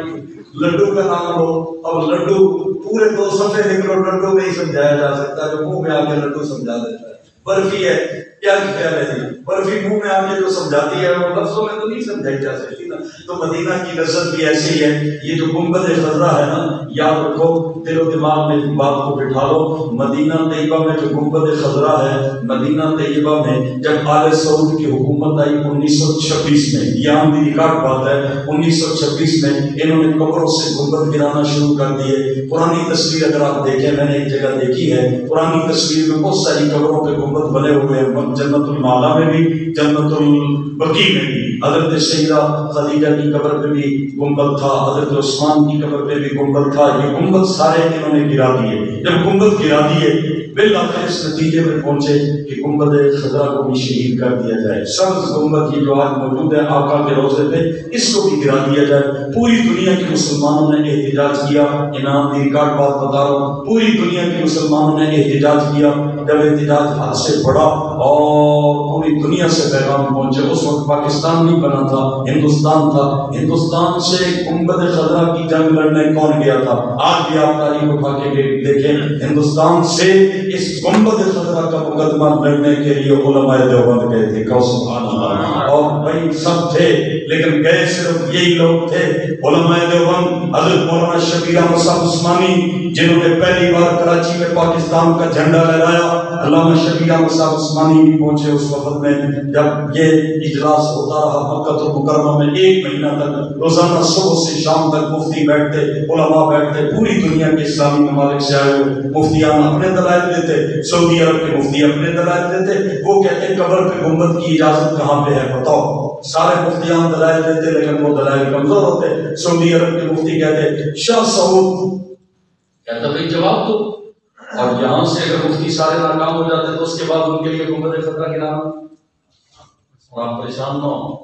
لڈو کا نام لو، اب لڈو پورے 2 صفحے لکھ لو، لڈو نہیں سمجھایا جا سکتا، جو منہ میں آ کے لڈو سمجھا دیتا ہے۔ برفی ہے، کیا خیال ہے جی؟ برفی منہ میں آ کے جو سمجھاتی ہے وہ لفظوں میں تو نہیں سمجھائی جا سکتی نا. تو مدینہ کی لذت بھی ایسی ہے. یہ جو گنبد خضرا ہے نا، یاد رکھو، دل و دماغ میں اس بات کو بٹھا لو. مدینہ طیبہ میں جو گنبد خضرا ہے، مدینہ طیبہ میں جب آل سعود کی حکومت آئی 1926 میں، یہ عام بھی ریکارڈ بات ہے، 1926 میں انہوں نے قبروں سے گنبد گرانا شروع کر دیے. پرانی تصویر اگر آپ دیکھیں، میں نے ایک جگہ دیکھی ہے، پرانی تصویر میں بہت ساری قبروں پہ گنبد بنے ہوئے ہیں. جنت المعلا میں بھی، جنت البقیع میں بھی، حضرت سیدہ خدیجہ کی قبر پہ بھی گنبد تھا، حضرت عثمان کی قبر پہ بھی گنبد تھا. یہ گنبد سارے انہوں نے گرا دیے. جب گنبد گرا دیے، بالآخر اس نتیجے میں پہنچے کہ گنبد خضرا کو بھی شہید کر دیا جائے. سبز گنبد یہ جو آج موجود ہے آقا کے روضے پہ، اس کو بھی گرا دیا جائے. پوری دنیا کے مسلمانوں نے احتجاج کیا. انعام کی ریکارڈ بات بتا رہا ہوں، پوری دنیا کے مسلمانوں نے احتجاج کیا. جب احتجاج حد سے بڑا اور پوری دنیا سے پیغام پہنچے، اس وقت پاکستان نہیں بنا تھا، ہندوستان تھا. ہندوستان سے گنبد خضرا کی جنگ لڑنے کون گیا تھا؟ آج بھی آپ تاریخ اٹھا کے دیکھیں، ہندوستان سے اس گنبد خضرا کا مقدمہ لڑنے کے لیے علماء دیوبند گئے تھے. کہو سبحان اللہ. اور بھائی سب تھے، لیکن گئے صرف یہی لوگ تھے، علماء دیوبند. حضرت مولانا شبیر احمد صاحب عثمانی، جنہوں نے پہلی بار کراچی میں پاکستان کا جھنڈا لہرایا. علامہ شبیر احمد صاحب عثمانی بھی پہنچے اس وقت میں. جب یہ اجلاس ہوتا رہا مکہ المکرمہ میں 1 مہینہ تک، روزانہ صبح سے شام تک مفتی بیٹھتے، علماء بیٹھتے، پوری دنیا کے اسلامی ممالک سے آئے ہوئے مفتیان اپنے دلائل دیتے، سعودی عرب کے مفتی اپنے دلائل دیتے. وہ کہتے قبر پہ گنبد کی اجازت کہاں پہ ہے بتاؤ. سارے مفتیان دلائل دیتے، لیکن وہ دلائل کمزور ہوتے. سعودی عرب کے مفتی کہتے شاہ سعود، کہتا بھائی جواب دو. اور یہاں سے اگر مفتی سارے ناکام ہو جاتے تو اس کے بعد ان کے لیے گنبد خضرا گرانا. اور آپ پریشان نہ ہو.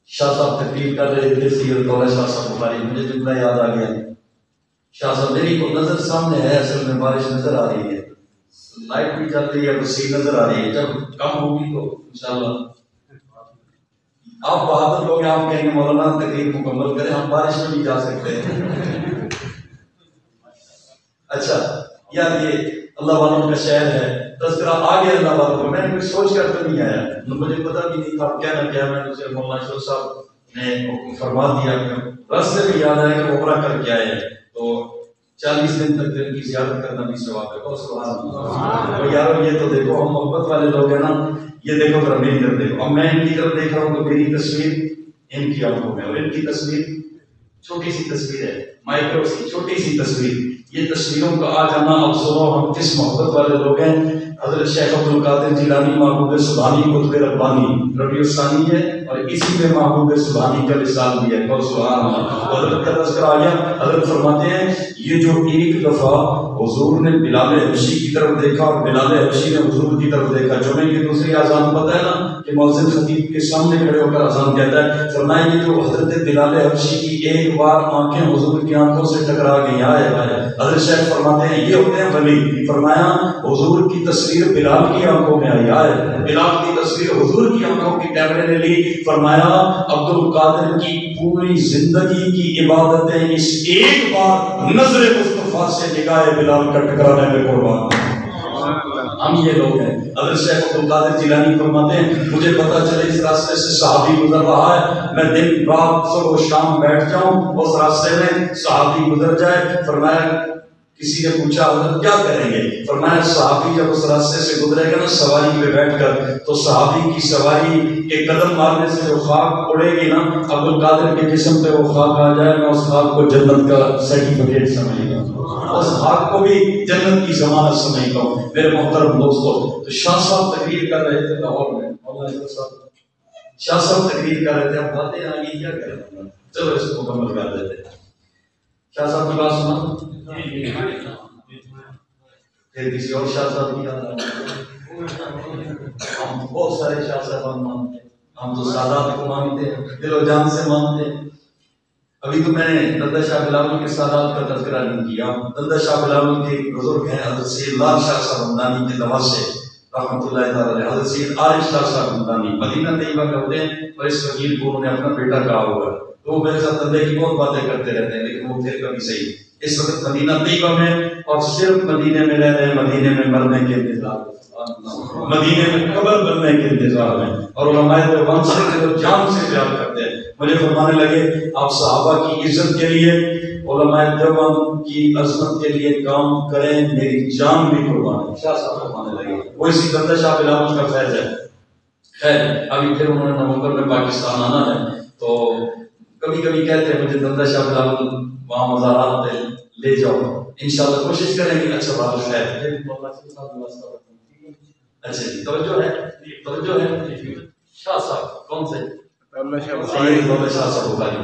شاہ صاحب تقریر کر رہے تھے، سیرت اور شاہ صاحب بخاری، مجھے جملہ یاد آ گیا. شاہ صاحب میری کو نظر سامنے ہے، اصل میں بارش نظر آ رہی ہے، لائٹ بھی چل رہی ہے، وسیع نظر آ رہی ہے. جب کم ہوگی تو انشاءاللہ آپ بہادر لوگ ہیں، آپ کہیں گے مولانا تقریر مکمل کریں، ہم بارش میں بھی جا سکتے ہیں. اچھا یار، یہ اللہ والوں کا شہر ہے، تذکرہ آ گیا اللہ والوں کو. میں نے کچھ سوچ کر تو نہیں آیا، مجھے پتا بھی نہیں تھا کیا نہ کیا. میں نے مولانا اشرف صاحب نے فرما دیا کہ راستے میں یاد آیا کہ عمرہ کر کے آئے تو 40 دن تک دل کی زیارت کرنا بھی ثواب ہے. سبحان اللہ. یار یہ تو دیکھو، ہم محبت والے لوگ ہیں نا. یہ دیکھو ذرا میری طرف دیکھو. اب میں ان کی طرف دیکھ رہا ہوں تو میری تصویر ان کی آنکھوں میں، اور ان کی تصویر چھوٹی سی تصویر ہے، مائکرو سی چھوٹی سی تصویر. یہ تصویروں کا آ جانا، اب سنو ہم کس محبت والے لوگ ہیں. حضرت شیخ عبد القادر جیلانی محبوب سبحانی قطب ربانی ربیع الثانی ہے، اور اسی میں محبوب سبحانی کا وصال بھی ہے. سبحان اللہ. حضرت کا تذکرہ آ گیا. حضرت فرماتے ہیں یہ جو ایک دفعہ حضور نے بلال حبشی کی طرف دیکھا اور بلال حبشی نے حضور کی طرف دیکھا. جمعے کی دوسری اذان پتہ ہے نا کہ مؤذن خطیب کے سامنے کھڑے ہو کر اذان کہتا ہے. فرمایا یہ جو حضرت بلال حبشی کی ایک بار آنکھیں حضور کی آنکھوں سے ٹکرا گئی. آئے حضرت شیخ فرماتے ہیں یہ ہوتے ہیں ولی. فرمایا حضور کی تصویر بلال کی آنکھوں میں آئی. آئے بلال کی تصویر حضور کی آنکھوں کی کیمرے نے لی. فرمایا عبد القادر کی پوری زندگی کی عبادتیں اس ایک بار نظر مصطفیٰ سے نگاہ بلال کا ٹکرانے میں قربان. ہم یہ لوگ ہیں. حضرت شیخ عبد القادر جیلانی فرماتے ہیں مجھے پتا چلے اس راستے سے صحابی گزر رہا ہے، میں دن رات صبح و شام بیٹھ جاؤں اس راستے میں، صحابی گزر جائے. فرمایا کسی نے پوچھا حضرت کیا کریں گے؟ فرمایا صحابی جب اس راستے سے گزرے گا نا سواری پہ بیٹھ کر، تو صحابی کی سواری کے قدم مارنے سے جو خاک اڑے گی نا، عبد القادر کے جسم پہ وہ خاک آ جائے، میں اس خاک کو جنت کا سرٹیفکیٹ سمجھ گا، اس خاک کو بھی جنت کی ضمانت سمجھتا ہوں. میرے محترم دوستو، تو شاہ صاحب تقریر کر رہے تھے لاہور میں. شاہ صاحب تقریر کر رہے تھے. اب باتیں آگے کیا کریں، چلو اس کو مکمل کر دیتے. شاہ صاحب کی بات سنا، پھر کسی اور شاہ صاحب کی یاد. ہم بہت سارے شاہ صاحب مانتے ہیں، ہم تو سادات کو مانتے ہیں، دل و جان سے مانتے ہیں. ابھی تو میں نے دندا شاہ بلاول کے سادات کا تذکرہ نہیں کیا. دندا شاہ بلاول کے بزرگ ہیں حضرت سید لال شاہ صاحب ہمدانی کے نواسے رحمۃ اللہ تعالی. حضرت سید عارف شاہ صاحب ہمدانی مدینہ طیبہ کا ہوتے ہیں، اور اس فقیر کو انہوں نے اپنا بیٹا کہا ہوا ہے. تو وہ میرے ساتھ دندے کی بہت باتیں کرتے رہتے ہیں، لیکن وہ پھر کبھی صحیح اس وقت مدینہ طیبہ میں اور صرف مدینے میں رہ رہے ہیں، مدینے میں مرنے کے انتظار، مدینے میں قبر بننے کے انتظار میں، اور علماء دیوبند سے جو جان سے پیار کرتے ہیں مجھے فرمانے لگے آپ صحابہ کی عزت کے لیے، علماء دیوبند کی عظمت کے لیے کام کریں، میری جان بھی قربان ہے۔ شاہ صاحب فرمانے لگے، وہ اسی بندہ شاہ بلاول کا فیض ہے۔ خیر ابھی پھر انہوں نے نومبر میں پاکستان آنا ہے، تو کبھی کبھی کہتے ہیں مجھے بندہ شاہ بلاول وہاں مزارات پہ لے جاؤ، انشاءاللہ کوشش کریں گے۔ اچھا بات خیر، اچھا جی توجہ ہے شاہ صاحب کون سے؟ شاہ صاحب بخاری۔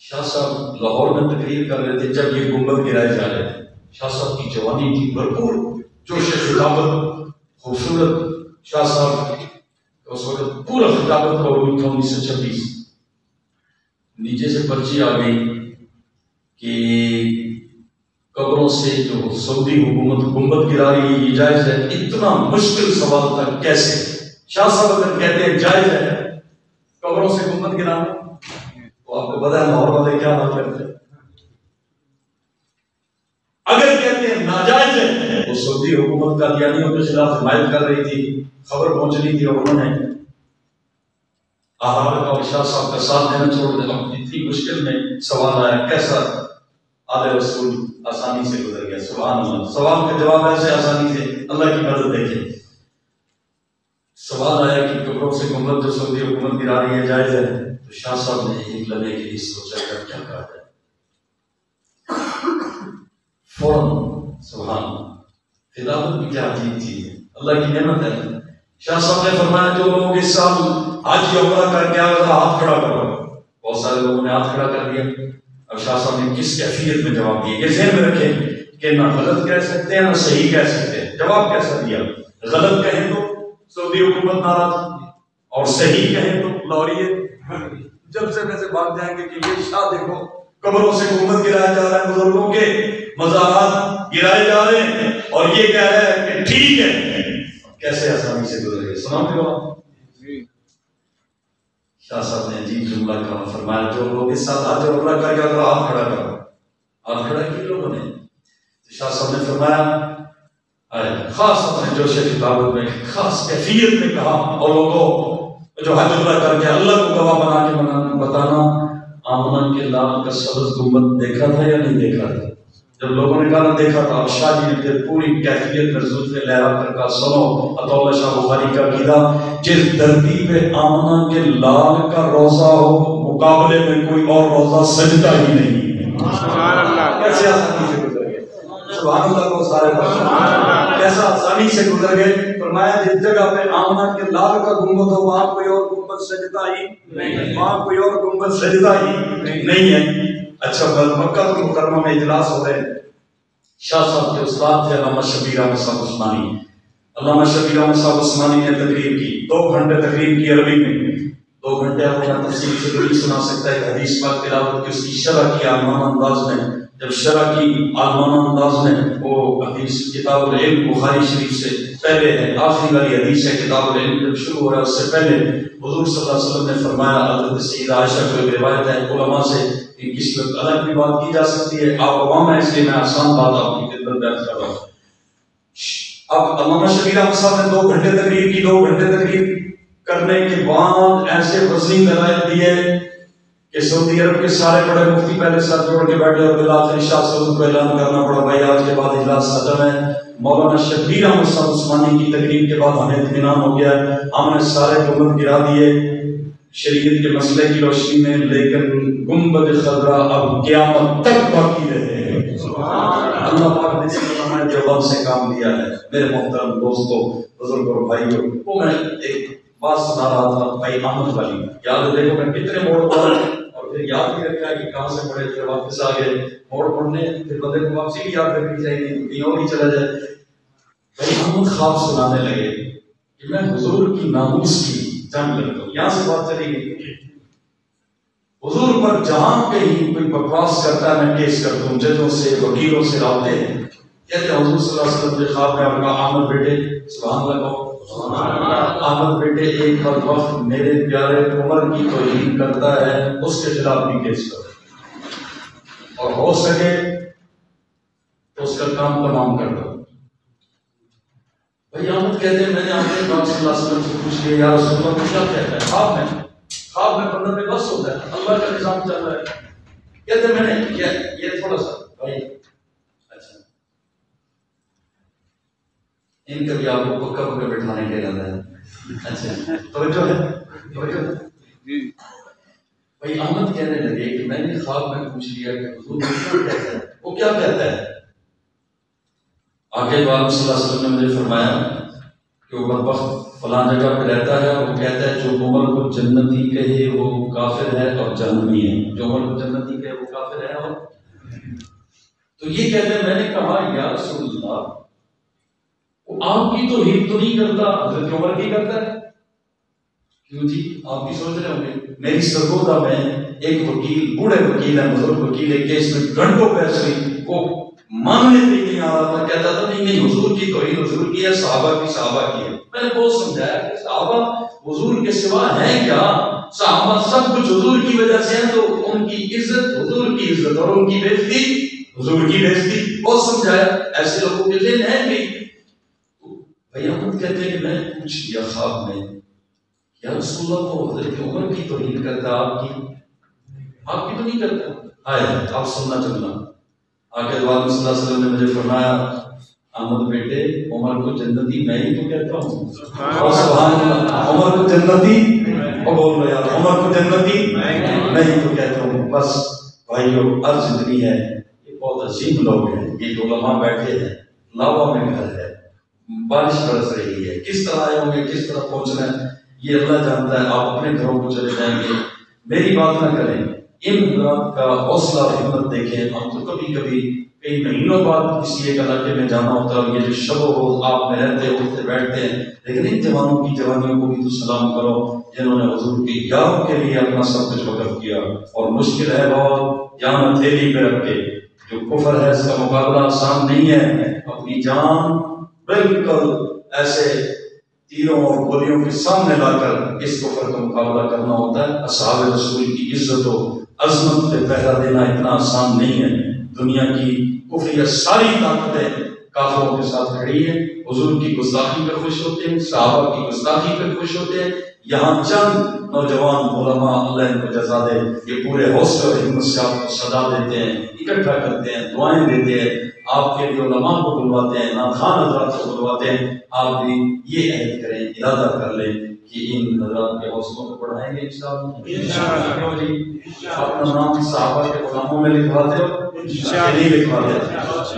شاہ صاحب لاہور میں تقریر کر رہے تھے جب یہ گنبد گرائے جا رہے تھے۔ شاہ صاحب کی جوانی تھی بھرپور، جوش خطابت خوبصورت۔ شاہ صاحب اس وقت پورا خطابت کا عروج تھا 1926۔ نیچے سے پرچی آ گئی کہ قبروں سے جو سعودی حکومت گنبد گرا رہی ہے یہ جائز ہے۔ اتنا مشکل سوال تھا کیسے؟ شاہ صاحب اگر کہتے ہیں جائز ہے قبروں سے گنبد گرانا تو آپ کو پتا ہے لاہور والے کیا حال کرتے ہیں؟ اگر کہتے ہیں ناجائز ہے تو سعودی حکومت قادیانیوں کے خلاف حمایت کر رہی تھی، خبر پہنچ رہی تھی، اور انہوں نے آرار اور شاہ صاحب کا ساتھ دینا چھوڑ دیا۔ اتنی مشکل میں سوال آیا، کیسا آل رسول آسانی سے گزر گیا، سبحان اللہ۔ سوال کا جواب ایسے آسانی سے، اللہ کی مدد دیکھیں۔ سوال آیا کہ قبروں سے گنبد جو سعودی حکومت گرا رہی ہے جائز ہے، تو شاہ صاحب نے ایک لمحے کے لیے سوچا کر کیا کہا جائے۔ فوراً سبحان اللہ، خلافت بھی کیا عجیب چیز ہے، اللہ کی نعمت ہے۔ شاہ صاحب نے فرمایا جو لوگ اس سال حج یا عمرہ کر کے آئے ہاتھ کھڑا کرو۔ بہت سارے لوگوں نے ہاتھ کھڑا کر دیا۔ اب شاہ صاحب نے کس کیفیت میں جواب دیا، یہ ذہن میں رکھیں کہ نہ غلط کہہ سکتے ہیں نہ صحیح کہہ سکتے ہیں۔ جواب کیسا دیا؟ غلط کہیں تو سعودی حکومت ناراض، اور صحیح کہیں تو لاہوریت جب سے ویسے بھاگ جائیں گے کہ یہ شاہ دیکھو قبروں سے گنبد گرایا جا رہا ہے، بزرگوں کے مزارات گرائے جا رہے ہیں، اور یہ کہہ رہا ہے کہ ٹھیک ہے۔ کیسے آسانی سے گزر گئے، سنا پھر شاہ صاحب نے عجیب جملہ کہا، فرمایا جو لوگ اس ساتھ حج اور عمرہ کر کے تو ہاتھ کھڑا کرو۔ ہاتھ کھڑا کیے لوگوں نے؟ شاہ صاحب نے فرمایا خاص اپنے جوش خطابت میں خاص کیفیت میں کہا، اور لوگوں جو حج عمرہ کر کے اللہ کو گواہ بنا کے بتانا، آمنہ کے لال کا سبز گنبد دیکھا تھا یا نہیں دیکھا تھا؟ جب لوگوں نے کہا دیکھا تھا، اب شاہ جی نے پھر پوری کیفیت میں زلفیں لہرا کر کہا سنو عطاءاللہ شاہ بخاری کا عقیدہ، جس دھرتی پہ آمنہ کے لال کا روضہ ہو مقابلے میں کوئی اور روضہ سجدہ ہی نہیں۔ سبحان اللہ، کیسے آسانی سے گزر گئے، سبحان اللہ کو سارے پڑھیں، کیسا آسانی سے گزر گئے۔ فرمایا جس جگہ پہ آمنہ کے لال کا گنبد ہو وہاں کوئی اور گنبد سجدہ ہی نہیں، وہاں کوئی اور گنبد سجدہ ہی نہیں ہے۔ اچھا مکہ المکرمہ میں اجلاس ہو رہے ہیں، شاہ صاحب کے استاد تھے علامہ شبیر احمد صاحب عثمانی۔ علامہ شبیر احمد صاحب عثمانی نے تقریر کی، 2 گھنٹے تقریر کی عربی میں۔ 2 گھنٹے آپ کو تفصیل سے نہیں سنا سکتا ہے، حدیث پاک تلاوت کی، اس کی شرح کی عالمانہ انداز میں۔ جب شرح کی عالمانہ انداز میں، وہ حدیث کتاب العلم بخاری شریف سے پہلے ہے، آخری والی حدیث ہے کتاب العلم جب شروع ہو رہا ہے اس سے پہلے حضور صلی اللہ علیہ وسلم نے فرمایا، حضرت سیدہ عائشہ کو ایک روایت ہے علماء سے کہ کسی وقت الگ بھی بات کی جا سکتی ہے، آپ عوام ہیں اس لیے میں آسان بات آپ کی خدمت بیان کر رہا ہوں۔ اب علامہ شبیر احمد صاحب نے 2 گھنٹے تقریر کی، 2 گھنٹے تقریر کرنے کے بعد ایسے وسیع دلائل دیے کہ سعودی عرب کے سارے بڑے مفتی پہلے سر جوڑ کے بیٹھے، اور بالآخر شاہ سعود کو اعلان کرنا پڑا بھائی آج کے بعد اجلاس ختم ہے۔ مولانا شبیر احمد صاحب عثمانی کی تقریر کے بعد ہمیں اطمینان ہو گیا، ہم نے سارے گنبد گرا دیے شریعت کے مسئلے کی روشنی میں، لیکن گنبد خضرا اب قیامت تک باقی رہے۔ اللہ پاک نے ہمیں دیوبند سے کام لیا ہے۔ میرے محترم دوستوں، بزرگوں اور بھائیوں، وہ میں ایک بات سنا رہا تھا بھائی احمد والی، یاد دیکھو میں کتنے موڑ پر، اور پھر یاد بھی رکھا کہ کہاں سے پڑے پھر واپس آ گئے موڑ پڑنے، پھر بندے کو واپسی بھی یاد رکھنی چاہیے، کہیں اور ہی چلا جائے۔ بھائی احمد خواب سنانے لگے کہ میں حضور کی ناموس کی جنگ لڑتا ہوں، یہاں سے بات چلی گئی، حضور پر جہاں پہ ہی کوئی بکواس کرتا ہے میں کیس کرتا ہوں، ججوں سے وکیلوں سے رابطے ہیں۔ کہتے ہیں حضور صلی اللہ علیہ وسلم کے خواب میں آپ کا احمد بیٹے، سبحان اللہ کہو، احمد بیٹے ایک وقت میرے پیارے عمر کی توہین کرتا ہے، اس کے خلاف بھی کیس کرو، اور ہو سکے کام تمام کر دو. بھائی احمد کہتے ہیں میں نے آپ کے پاک صلی اللہ علیہ وسلم سے پوچھ لیا یا رسول اللہ کیا کہتا ہے خواب میں بندہ میں بس ہوتا ہے, اللہ کا نظام چل رہا ہے. کہتے ہیں میں نے یہ تھوڑا سا بھائی اچھا ان کا بھی آپ کو پکا پکا بٹھانے کا ارادہ ہے. اچھا توجہ ہے بھائی. احمد کہنے لگے کہ میں نے خواب میں پوچھ لیا کہ حضور کیا کہتا ہے, وہ کیا کہتا ہے. آگے بعد صلی اللہ علیہ وسلم نے مجھے فرمایا کہ وہ بدبخت فلاں جگہ پہ رہتا ہے اور وہ کہتا ہے جو عمر کو جنتی کہے وہ کافر ہے اور جہنمی ہے. جو عمر کو جنتی کہے وہ کافر ہے. اور تو یہ کہتے ہیں میں نے کہا یا رسول اللہ وہ آپ کی توحید تو نہیں کرتا, حضرت عمر کی کرتا ہے. کیوں جی آپ بھی سوچ رہے ہوں گے میری سرگودا میں ایک وکیل, بوڑھے وکیل ہے, بزرگ وکیل ہے, کیس میں گھنٹوں بحث ہوئی, وہ ماننے پہ نہیں آ رہا تھا, کہتا تھا نہیں حضور کی توحید حضور کی ہے, صحابہ کی ہے. میں نے بہت سمجھایا کہ صحابہ حضور کے سوا ہیں کیا, صحابہ سب کچھ حضور کی وجہ سے ہیں, تو ان کی عزت حضور کی عزت اور ان کی بےزتی حضور کی بےزتی. بہت سمجھایا, ایسے لوگوں کے ذہن ہے کہ بھائی احمد کہتے ہیں کہ میں نے پوچھ لیا خواب میں یا رسول اللہ کو حضرت عمر کی توحید کرتا, آپ کی تو نہیں کرتا. آئے آپ سننا چلنا. آگے بعد صلی اللہ علیہ وسلم نے مجھے فرمایا احمد بیٹے عمر کو جنتی میں ہی تو کہتا ہوں. سبحان اللہ. عمر کو جنتی وہ بول رہے یار, عمر کو جنتی میں ہی تو کہتا ہوں. بس بھائیو عرض اتنی ہے, یہ بہت عظیم لوگ ہیں, یہ علماء بیٹھے ہیں, لاوا میں گھر ہے, بارش برس رہی ہے, کس طرح آئے ہوں گے, کس طرح پہنچنا ہے یہ اللہ جانتا ہے. آپ اپنے گھروں کو چلے جائیں گے, میری بات نہ کریں. ان حضرات کا حوصلہ ہمت دیکھیں. ہم تو کبھی کبھی کئی مہینوں بعد کسی ایک علاقے میں جانا ہوتا ہے, یہ جو شب و روز آپ میں رہتے اٹھتے بیٹھتے ہیں, لیکن ان جوانوں کی جوانیوں کو بھی تو سلام کرو جنہوں نے حضور کی یاد کے لیے اپنا سب کچھ وقف کیا. اور مشکل ہے بہت, جان ہتھیلی پہ رکھ کے, جو کفر ہے اس کا مقابلہ آسان نہیں ہے. اپنی جان بالکل ایسے تیروں اور گولیوں کے سامنے لا کر اس کفر کا مقابلہ کرنا ہوتا ہے. اصحاب رسول کی عزت و عظمت پہ پہرا دینا اتنا آسان نہیں ہے. دنیا کی کفریہ ساری طاقتیں کافروں کے ساتھ کھڑی ہیں, حضور کی گستاخی پہ خوش ہوتے ہیں, صحابہ کی گستاخی پہ خوش ہوتے ہیں. یہاں چند نوجوان علماء اللہ ان کو جزا دے, یہ پورے حوصلے اور ہمت سے آپ کو صدا دیتے ہیں, اکٹھا کرتے ہیں, دعائیں دیتے ہیں, آپ کے لیے علماء کو بلواتے ہیں, ناخوان حضرات کو بلواتے ہیں. آپ بھی یہ عہد کریں, ارادہ کر لیں کہ ان حضرات کے حوصلوں کو بڑھائیں گے انشاءاللہ. اپنا نام صحابہ کے غلاموں میں لکھواتے ہو نہیں لکھواتے.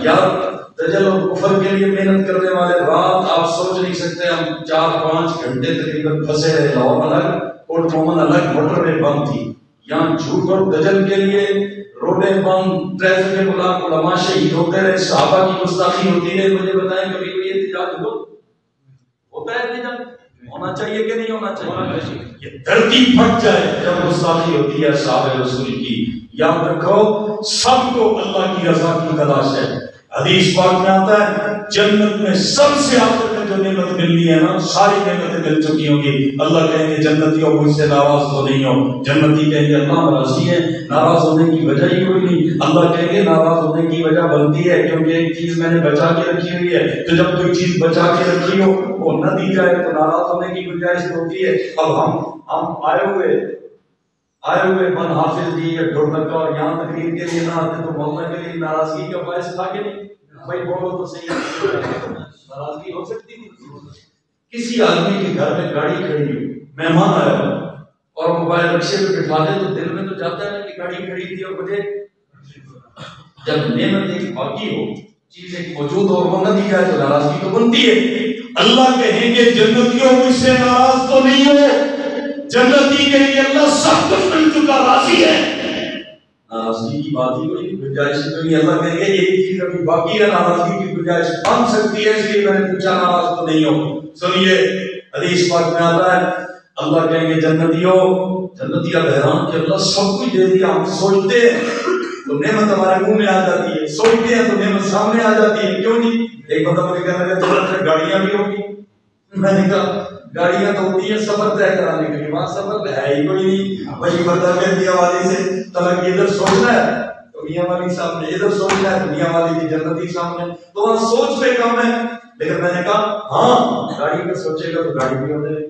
یار دجل اور کفر کے لیے محنت کرنے والے رات آپ سوچ نہیں سکتے, ہم 4-5 گھنٹے تقریباً پھنسے رہے. لاہور الگ, کوٹ مومن الگ, موٹر وے بند تھی. یہاں جھوٹ اور دجل کے لیے روڈیں بند, ٹریفک کے بلاک, علماء شہید ہوتے رہے, صحابہ کی گستاخی ہوتی رہے. مجھے بتائیں کبھی کوئی احتجاج ہوتا ہے؟ احتجاج ہونا چاہیے کہ نہیں ہونا چاہیے؟ یہ دھرتی پھٹ جائے جب گستاخی ہوتی ہے صحابہ رسول کی. یاد رکھو سب کو اللہ کی رضا کی تلاش ہے. حدیث پاک میں آتا ہے جنت میں سب سے آخر میں جو نعمت ملنی ہے نا, ساری نعمتیں مل چکی ہوں گی. اللہ کہیں گے جنتیوں مجھ سے ناراض تو نہیں ہو. جنتی کہیں گے اللہ راضی ہے, ناراض ہونے کی وجہ ہی کوئی نہیں. اللہ کہیں گے ناراض ہونے کی وجہ بنتی ہے کیونکہ ایک چیز میں نے بچا کے رکھی ہوئی ہے, تو جب کوئی چیز بچا کے رکھی ہو وہ نہ دی جائے تو ناراض ہونے کی گنجائش ہوتی ہے. اب ہم آئے ہوئے من حافظ جی یا ڈھولک اور یہاں تقریر کے لیے نہ آتے تو مولانا کے لیے ناراضگی کا باعث تھا کہ نہیں؟ بھائی بولو تو صحیح, ناراضگی ہو سکتی تھی. کسی آدمی کے گھر میں گاڑی کھڑی ہوئی, مہمان آیا اور موبائل رکشے پہ بٹھا دے تو دل میں تو جاتا ہے کہ گاڑی کھڑی تھی اور مجھے, جب نعمت ایک باقی ہو, چیز ایک موجود ہو اور وہ نہ دی جائے تو ناراضگی تو بنتی ہے. اللہ کہیں گے جنتیوں مجھ سے ناراض تو نہیں ہو, جنتی کے لیے اللہ سب کچھ مل چکا, راضی ہے, ناراضگی کی بات ہی کوئی گنجائش نہیں. اللہ کہیں گے ایک چیز ابھی باقی ہے, ناراضگی کی گنجائش بن سکتی ہے, اس لیے میں نے پوچھا ناراض تو نہیں ہو. سنیے حدیث پاک میں آتا ہے اللہ کہیں گے جنتیوں, جنتی اب حیران کہ اللہ سب کچھ دے دیا, ہم سوچتے ہیں تو نعمت ہمارے منہ میں آ جاتی ہے, سوچتے ہیں تو نعمت سامنے آ جاتی ہے, کیوں نہیں؟ ایک بندہ مجھے کہنے لگا جنت میں گاڑیاں بھی ہوگی. میں نے کہا گاڑیاں تو ہوتی ہیں سفر طے کرانے کے لیے, وہاں سفر ہے ہی کوئی نہیں. وہی بندہ میرے حوالے سے تلک ادھر سوچنا ہے, میاں والی سامنے، ادھر سوچنا ہے تو میاں والی کی جنتی سامنے، تو وہاں سوچ پہ کم ہے. لیکن میں نے کہا ہاں گاڑی پہ سوچے گا تو گاڑی بھی ہو جائے گی.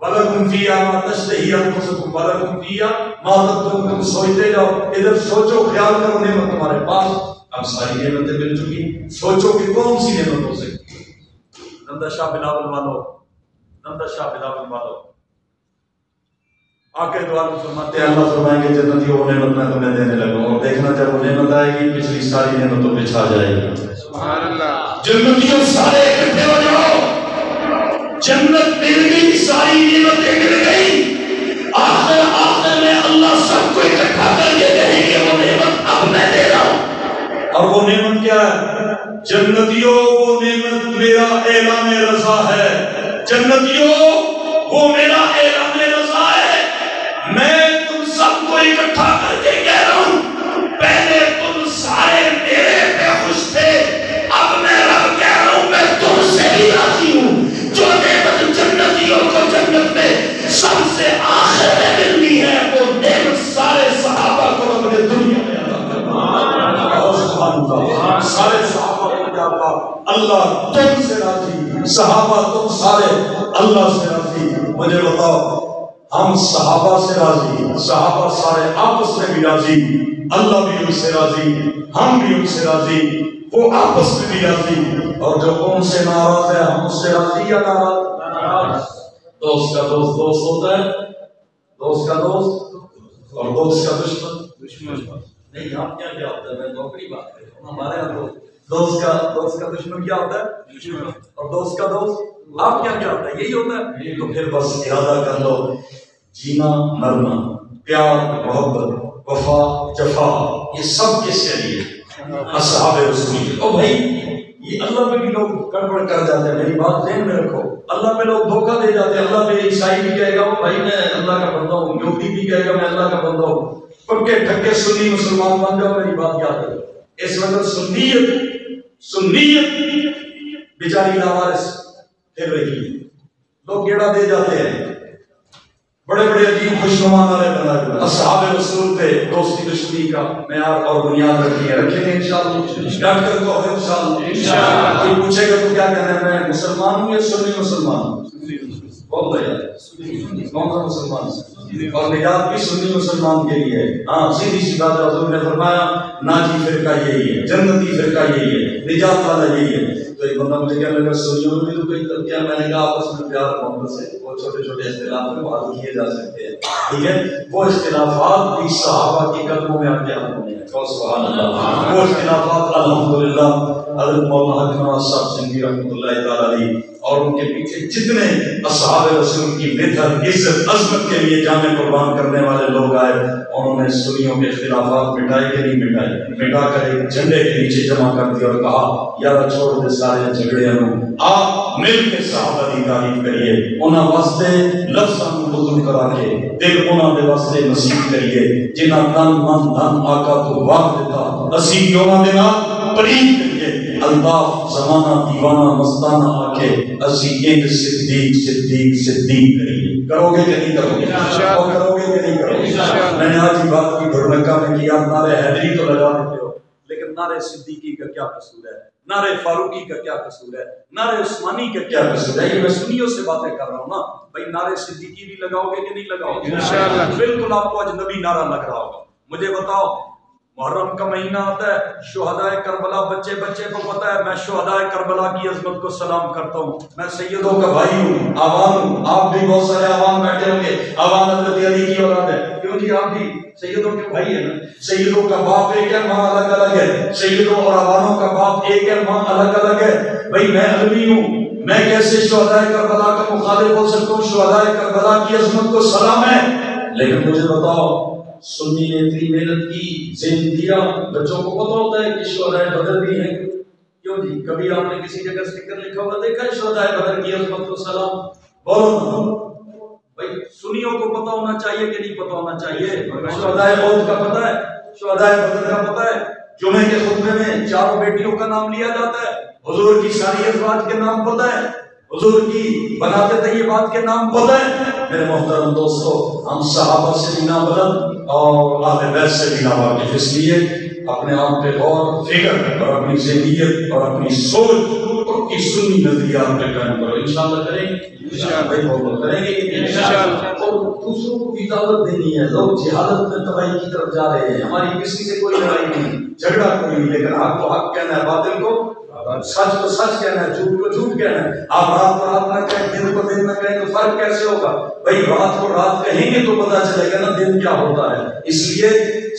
وَلَكُمْ فِيهَا مَا تَشْتَهِي أَنفُسُكُمْ وَلَكُمْ فِيهَا مَا تَدْعُونَ. تم سوچتے جاؤ، ادھر سوچو، خیال کرو نعمت تمہارے پاس. اب ساری نعمتیں مل چکی، سوچو کہ کون سی نعمت ہو سکتی. نندہ شاہ بلاول والو، نندہ شاہ بلاول والو آ کے دعا فرماتے ہیں اللہ فرمائیں گے جنتی وہ نعمت میں تمہیں دینے لگا ہوں، اور دیکھنا جب وہ نعمت آئے گی پچھلی ساری نعمتوں پہ چھا جائے گی. سبحان اللہ. جنتیوں سارے اکٹھے ہو جاؤ، جنت مل گئی، ساری نعمتیں مل گئی، آخر میں اللہ سب کو اکٹھا کر کے کہیں گے وہ نعمت اب میں دے رہا ہوں. اور وہ نعمت کیا ہے؟ جنتیوں وہ نعمت میرا اعلان رضا ہے. جنتیوں وہ میرا اعلان رضا ہے. میں تم سب کو اکٹھا کر کے کہہ رہا ہوں، پہلے تم سارے میرے پہ خوش تھے، اب میں رب کہہ رہا ہوں میں تم سے بھی راضی ہوں. جو نعمت جنتیوں کو جنت میں سب سے آخر میں ملنی ہے وہ نعمت سارے صحابہ کو رب نے دنیا میں عطا فرمائی. سارے صحابہ کو کیا کہا؟ اللہ تم سے راضی، صحابہ تم سارے اللہ سے راضی. مجھے بتاؤ ہم صحابہ سے راضی، صحابہ سارے آپس میں بھی راضی، اللہ بھی ان سے راضی، ہم بھی ان سے راضی، وہ آپس میں بھی راضی. اور جو ان سے ناراض ہے ہم اس سے راضی یا ناراض؟ دوست کا دوست دوست ہوتا ہے، دوست کا دوست اور دوست کا دشمن نہیں. آپ کیا کیا ہوتا ہے؟ میں نوکری بات کر رہا ہوں. ہمارے یہاں دوست کا دشمن کیا ہوتا ہے؟ اور دوست کا دوست آپ کیا کیا ہوتا ہے؟ یہی ہوتا ہے. تو پھر بس ارادہ کر لو، جینا مرنا، پیار محبت وفا جفا، یہ سب کس کے لیے؟ اصحاب رسول. او بھائی یہ اللہ پہ بھی لوگ گڑبڑ کر جاتے ہیں، میری بات ذہن میں رکھو. اللہ پہ لوگ دھوکہ دے جاتے ہیں. اللہ پہ عیسائی بھی کہے گا بھائی میں اللہ کا بندہ ہوں، یہودی بھی کہے گا میں اللہ کا بندہ ہوں. پکے ٹھکے سنی مسلمان بن جاؤ. میری بات یاد رکھو، اس وقت سنیت بیچاری لاوارث پھر رہی ہے. لوگ گیڑا دے جاتے ہیں، بڑے بڑے عجیب خوشنما نعرے بنائے ہوئے. اصحاب رسول پہ دوستی دشمنی کا معیار اور بنیاد رکھی ہے. رکھیں گے انشاءاللہ، ڈٹ کر کہو انشاءاللہ. کوئی پوچھے گا تو کیا کہنا ہے؟ میں مسلمان ہوں یا سنی مسلمان ہوں؟ بہت بڑھیا، کون سا مسلمان؟ اور نجات بھی سنی مسلمان کے لیے. ہاں سیدھی سی بات ہے، حضور نے فرمایا ناجی فرقہ یہی ہے، جنتی فرقہ یہی ہے، نجات والا یہی ہے. تو ایک بندہ مجھے کہنے لگا سنیوں میں بھی تو کوئی کیا؟ میں نے کہا آپس میں پیار محبت سے وہ چھوٹے چھوٹے اختلاف میں حل کیے جا سکتے ہیں. ٹھیک ہے، وہ اختلافات بھی صحابہ کے قدموں میں آ کے حل ہونے ہیں. سبحان اللہ. وہ اختلافات الحمدللہ حضرت مولانا حکیم نواز صاحب سندھی رحمۃ اللہ تعالی علیہ اور ان کے پیچھے جتنے اصحاب رسول کی مدحت عزت عظمت کے لیے جانیں قربان کرنے والے لوگ آئے، انہوں نے سنیوں کے اختلافات مٹائے کہ نہیں مٹائے؟ مٹا کر ایک جھنڈے کے نیچے جمع کر دیا اور کہا یار چھوڑ دے سارے جھگڑے ہوں، آپ مل کے صحابہ کی تعریف کریے، انہاں واسطے لفظاں کو بزرگ کرا کے دل انہاں دے واسطے نصیب کریے جنہاں تن من دھن آقا تو واق دیتا اسی کیوں دے نال پرید کریے. الطاف زمانہ دیوانہ مستانہ آکے اسی ایک صدیق کریے. کرو گے کہ نہیں کرو گے؟ اور کرو گے کہ نہیں کرو گے؟ میں نے آج ہی بات کی بھرنکا میں کیا، نعرے حیدری تو لگا دیتے ہو لیکن نعرے صدیقی کا کیا قصور ہے؟ نعرے فاروقی کا کیا قصور ہے؟ نعرے عثمانی کا کیا قصور ہے؟ یہ میں سنیوں سے باتیں کر رہا ہوں نا بھائی. نعرے صدیقی بھی لگاؤ گے کہ نہیں لگاؤ گے؟ انشاءاللہ. بالکل آپ کو اجنبی نعرہ لگ رہا ہوگا. مجھے بتاؤ محرم کا مہینہ آتا ہے، شہدائے کربلا بچے کو پتہ ہے میں شہدائے کربلا کی عظمت کو سلام کرتا ہوں. میں سیدوں کا بھائی ہوں، عوام ہوں. آپ بھی بہت سارے عوام بیٹھے ہوں گے، عوام حضرت علی کی اولاد ہے. کیوں جی آپ بھی سیدوں کے بھائی ہیں نا. سیدوں کا باپ ایک ہے، ماں الگ الگ ہے. سیدوں اور عواموں کا باپ ایک ہے، ماں الگ الگ ہے. بھائی میں علوی ہوں، میں کیسے شہدائے کربلا کا مخالف ہو سکتا ہوں؟ شہدائے کربلا کی عظمت کو سلام ہے. لیکن مجھے بتاؤ سنی نے اتنی محنت کی، ذہن دیا، بچوں کو پتہ ہوتا ہے کہ شہدائے بدر بھی ہیں. کیوں جی کبھی آپ نے کسی جگہ سٹیکر لکھا ہوا دیکھا ہے شہدائے بدر کی عظمت کو سلام؟ بولو بھائی سنیوں کو پتہ ہونا چاہیے کہ نہیں پتہ ہونا چاہیے؟ شہدائے احد کا پتہ ہے، شہدائے بدر کا پتہ ہے. جمعے کے خطبے میں چاروں بیٹیوں کا نام لیا جاتا ہے. حضور کی ساری ازواج کے نام پتہ ہے، حضور کی بنات طیبات کے نام پتہ ہے. میرے محترم دوستو ہم صحابہ سے بھی نہ بلند اور اہل بیت سے بھی ناواقف، اس لیے اپنے آپ پہ غور فکر اور اپنی ذہنیت اور اپنی سوچ کی سنی نظریات پہ قائم کرو. انشاءاللہ کریں گے، انشاءاللہ کریں گے انشاءاللہ. اور دوسروں کو بھی دعوت دینی ہے. لوگ جہالت میں تباہی کی طرف جا رہے ہیں. ہماری کسی سے کوئی لڑائی نہیں، جھگڑا کوئی نہیں، لیکن حق کو حق کہنا ہے، باطل کو سچ کو سچ کہنا ہے، جھوٹ کو جھوٹ کہنا ہے. آپ رات کو رات نہ کہیں، دن کو دن نہ کہیں تو فرق کیسے ہوگا؟ بھائی رات کو رات کہیں گے تو پتہ چلے گا نا دن کیا ہوتا ہے. اس لیے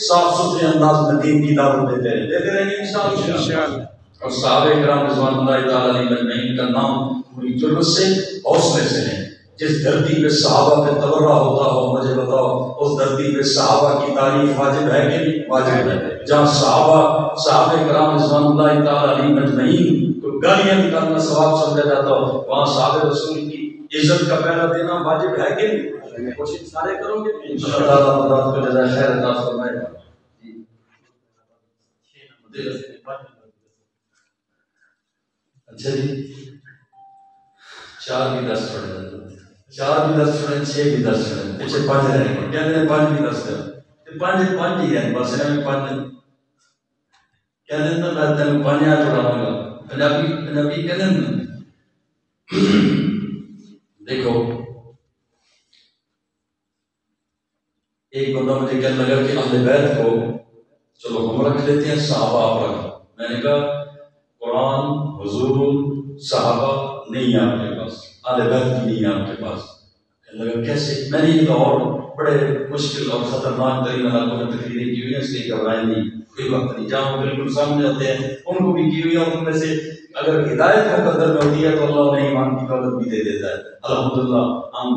صاف ستھرے انداز میں دین کی دعوت دیتے رہیں گے انشاءاللہ. اور صحابہ کرام رضوان اللہ تعالیٰ علیہ مجمعین کا نام پوری جرأت سے حوصلے سے ہے. جس دھرتی پہ صحابہ پہ تبرہ ہوتا ہو مجھے بتاؤ اس دھرتی پہ صحابہ کی تعریف واجب ہے کہ نہیں؟ واجب ہے. جہاں صحابہ کرام رضوان اللہ تعالیٰ علیہ مجمعین کو گالیاں نکالنا ثواب سمجھا جاتا ہو، وہاں صحابہ رسول کی عزت کا پہلا دینا واجب ہے کہ نہیں؟ کوشش سارے کرو گے انشاءاللہ. اللہ کو جزائے خیر عطا فرمائے. اچھا جی، 4 بھی 10 چھوڑے، 4 بھی 10 چھوڑے، 6 بھی 10 چھوڑے، پیچھے 5 رہے گا. کیا کہتے ہیں 5 بھی 10 کریں، 5 ہی ہے بس. میں 5 کہتے ہیں نا میں تینوں 5 چھوڑاؤں گا. پنجابی کہتے ہیں نا. دیکھو ایک بندہ مجھے کہنے لگا کہ اہل بیت کو چلو ہم رکھ لیتے ہیں، صحابہ آپ رکھ. میں نے کہا قرآن، حضور، صحابہ نہیں ہے آپ کے پاس، اہل بیت کی نہیں ہے آپ کے پاس. کہنے لگا کیسے؟ میں نے یہ تو اور بڑے مشکل اور خطرناک ترین علاقوں میں تقریریں کی ہوئی ہیں، اس لیے گھبرائیں نہیں، کوئی وقت نہیں. جہاں وہ بالکل سامنے ہوتے ہیں ان کو بھی کی ہوئی ہے، اور ان میں سے اگر ہدایت مقدر میں ہوتی ہے تو اللہ انہیں ایمان کی دولت بھی دے دیتا ہے. الحمدللہ ہم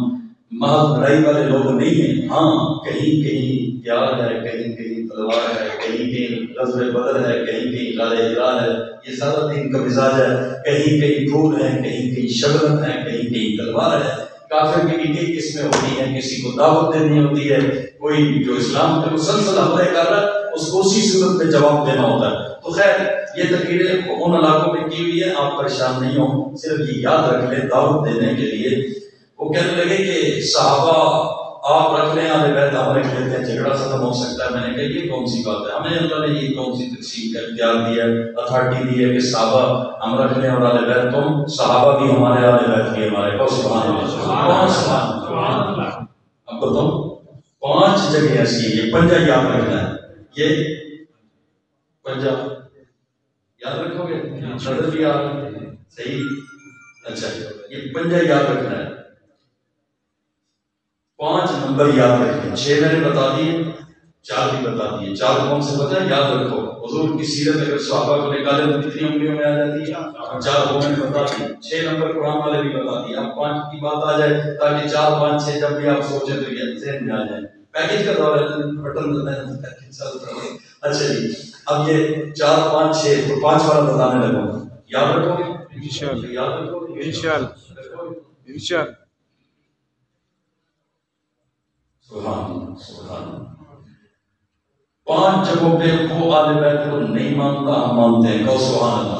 محض لڑائی والے لوگ نہیں ہیں. ہاں کہیں کہیں پیار ہے، کہیں کہیں تلوار ہے، کہیں کہیں غزوہ بدر ہے، کہیں کہیں لال ہجرا ہے، یہ سارا دین کا مزاج ہے. کہیں کہیں پھول ہے، کہیں کہیں شبرت ہے، کہیں کہیں تلوار ہے. کافر کی بھی کئی قسمیں ہوتی ہیں. کسی کو دعوت دینی ہوتی ہے، کوئی جو اسلام پہ مسلسل حملے کر رہا ہے اس کو اسی صورت میں جواب دینا ہوتا ہے. تو خیر یہ تقریریں ان علاقوں میں کی ہوئی ہیں، آپ پریشان نہیں ہوں. صرف یہ یاد رکھ لیں دعوت دینے کے لیے. وہ کہنے لگے کہ صحابہ آپ رکھ لیں، اہل بیت ہم رکھ لیتے ہیں، جھگڑا ختم ہو سکتا ہے. میں نے کہا یہ کون سی بات ہے؟ ہمیں اللہ نے یہ کون سی تقسیم کا اختیار دیا ہے، اتھارٹی دی ہے کہ صحابہ ہم رکھ لیں اور اہل بیت تم، صحابہ بھی ہمارے، اہل بیت بھی ہمارے. اور سبحان اللہ. اب بتاؤ 5 جگہ ایسی ہیں، یہ 5 یاد رکھنا ہے. یہ 5 یاد رکھو گے؟ نظر بھی یاد صحیح. اچھا یہ 5 یاد رکھنا ہے. 5 نمبر یاد رکھیں. 6 میں نے بتا دیے، 4 بھی بتا دیے. 4 کون سے پتہ ہے؟ یاد رکھو. حضور کی سیرت اگر صحابہ کو نکالے تو کتنی انگلیوں میں آ جاتی ہے؟ 4 وہ میں نے بتا دی. 6 نمبر قرآن والے بھی بتا دیے. اب 5 کی بات آ جائے تاکہ 4 5 6 جب بھی آپ سوچیں تو یہ ذہن میں آ جائے. پیکج کا دور ہے، بٹن چلتا ہے. اچھا جی اب یہ 4 5 6 تو 5 والا بتانے لگا. یاد رکھو گے انشاءاللہ؟ یاد رکھو گے انشاءاللہ. سبحان 5 جگہوں پہ وہ اہل بیت کو نہیں مانتا، ہم مانتے ہیں. کہو سبحان اللہ.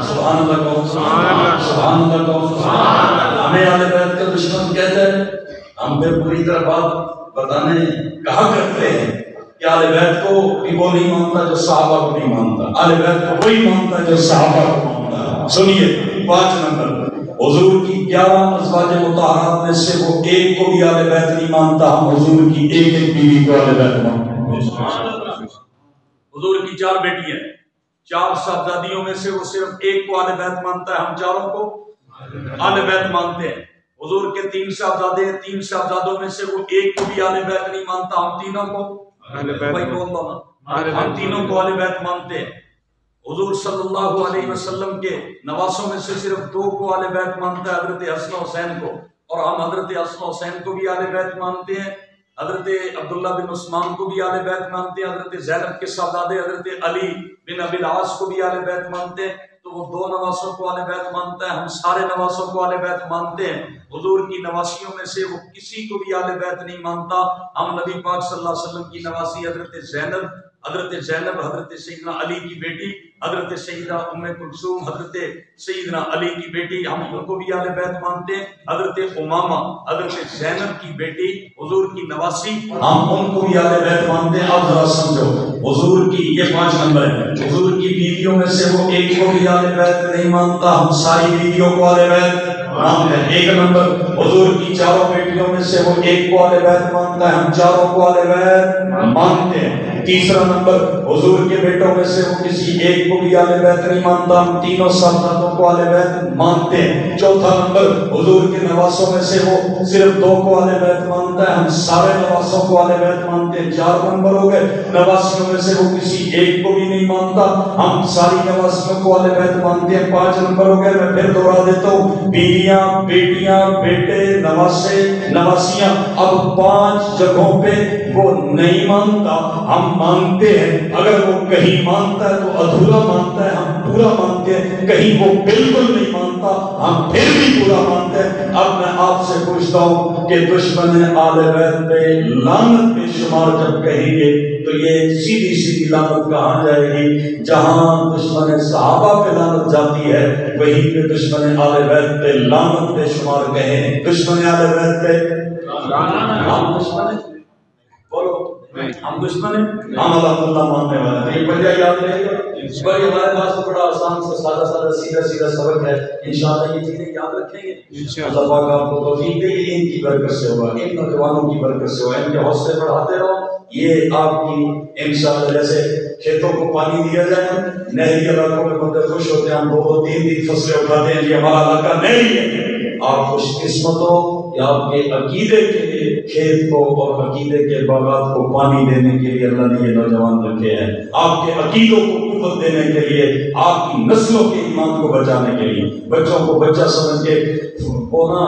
سبحان اللہ کہو. سبحان اللہ کہو. ہمیں اہل بیت کا دشمن کہتا ہے، ہم پہ پوری طرح بات بتانے کہا کرتے ہیں کہ اہل بیت کو بھی وہ نہیں مانتا جو صحابہ کو نہیں مانتا، اہل بیت کو وہی مانتا جو صحابہ کو مانتا. سنیے 5 نمبر، حضور کی 11 ازواج مطہرات میں سے وہ ایک کو بھی اہل بیت نہیں مانتا. ہم حضور کی ایک ایک بیوی کو اہل بیت مانتے ہیں. حضور کی 4 بیٹیاں، 4 صاحبزادیوں میں سے وہ صرف ایک کو اہل بیت مانتا ہے. ہم 4 کو اہل بیت مانتے ہیں. حضور کے 3 صاحبزادے ہیں، 3 صاحبزادوں میں سے وہ ایک کو بھی اہل بیت نہیں مانتا. ہم تینوں کو اہل بیت مانتے ہیں. حضور صلی اللہ علیہ وسلم کے نواسوں میں سے صرف 2 کو اہل بیت مانتا ہے، حضرت حسن و حسین کو. اور ہم حضرت حسن و حسین کو بھی اہل بیت مانتے ہیں. حضرت عبداللہ بن عثمان کو بھی اہل بیت مانتے ہیں. حضرت زینب کے صاحبزادے حضرت علی بن ابی العاص کو بھی اہل بیت مانتے ہیں. تو وہ 2 نواسوں کو اہل بیت مانتا ہے. ہم سارے نواسوں کو اہل بیت مانتے ہیں. حضور کی نواسیوں میں سے وہ کسی کو بھی اہل بیت نہیں مانتا. ہم نبی پاک صلی اللہ علیہ وسلم کی نواسی حضرت زینب، حضرت زینب حضرت سیدنا علی کی بیٹی، حضرت سیدہ ام کلثوم حضرت سیدنا علی کی بیٹی، ہم ان کو بھی اہل بیت مانتے ہیں، حضرت امامہ حضرت زینب کی بیٹی حضور کی نواسی، ہم ان کو بھی اہل بیت مانتے ہیں۔ اب ذرا سمجھو، حضور کی یہ 5 نمبر ہے، حضور کی بیویوں میں سے وہ ایک کو بھی اہل بیت نہیں مانتا، ہم ساری بیویوں کو اہل بیت مانتے ہیں۔ 1 نمبر، حضور کی 4 بیٹیوں میں سے وہ ایک کو اہل بیت مانتا ہے، ہم 4 کو اہل بیت مانتے ہیں۔ تیسرا نمبر، حضور کے بیٹوں میں سے وہ کسی ایک کو بھی اہل بیت نہیں مانتا، ہم تینوں ساداتوں کو اہل بیت مانتے ہیں۔ چوتھا نمبر، حضور کے نواسوں میں سے وہ صرف 2 کو اہل بیت مانتا ہے، ہم سارے نواسوں کو اہل بیت مانتے ہیں۔ 4 نمبر ہو گئے، نواسیوں میں سے وہ کسی ایک کو بھی نہیں مانتا، ہم ساری نواسیوں کو اہل بیت مانتے ہیں۔ 5 نمبر ہو گئے، میں پھر دوہرا دیتا ہوں، بیویاں، بیٹیاں، بیٹے، نواسے، نواسیاں، اب 5 جگہوں پہ وہ نہیں مانتا، ہم مانتے ہیں۔ اگر وہ کہیں مانتا ہے تو ادھورا مانتا ہے، ہم پورا مانتے ہیں۔ کہیں وہ بالکل نہیں مانتا، ہم پھر بھی پورا مانتے ہیں۔ اب میں آپ سے پوچھتا ہوں کہ دشمن آل بیت پہ لعنت بے شمار جب کہیں گے تو یہ سیدھی سیدھی لعنت کہاں جائے گی؟ جہاں دشمن صحابہ پہ لعنت جاتی ہے وہیں پہ دشمن آل بیت پہ لعنت بے شمار کہیں۔ دشمن آل بیت پہ ہم دشمن بولو، ہم دشمن ہیں، ہم الحمدللہ ماننے والے ہیں۔ یہ وجہ یاد رہے گا، بھائی ہمارے پاس بڑا آسان سے سادہ سادہ سیدھا سبق ہے، انشاءاللہ یہ چیزیں یاد رکھیں گے۔ اللہ پاک آپ کو توفیق دے کہ ان کی برکت سے ہوگا، ان نوجوانوں کی برکت سے ہوگا، ان کے حوصلے بڑھاتے رہو۔ یہ آپ کی انشاءاللہ جیسے کھیتوں کو پانی دیا جائے، نہری علاقوں میں بندے خوش ہوتے ہیں، ہم 2-3 فصلیں اٹھاتے ہیں، یہ ہمارا علاقہ نہری ہے۔ آپ خوش قسمت ہو کہ آپ کے عقیدے کے لیے کھیت کو اور عقیدے کے باغات کو پانی دینے کے لیے اللہ نے یہ نوجوان رکھے ہیں، آپ کے عقیدوں کو قوت دینے کے لیے، آپ کی نسلوں کے ایمان کو بچانے کے لیے۔ بچوں کو بچہ سمجھ کے ہونا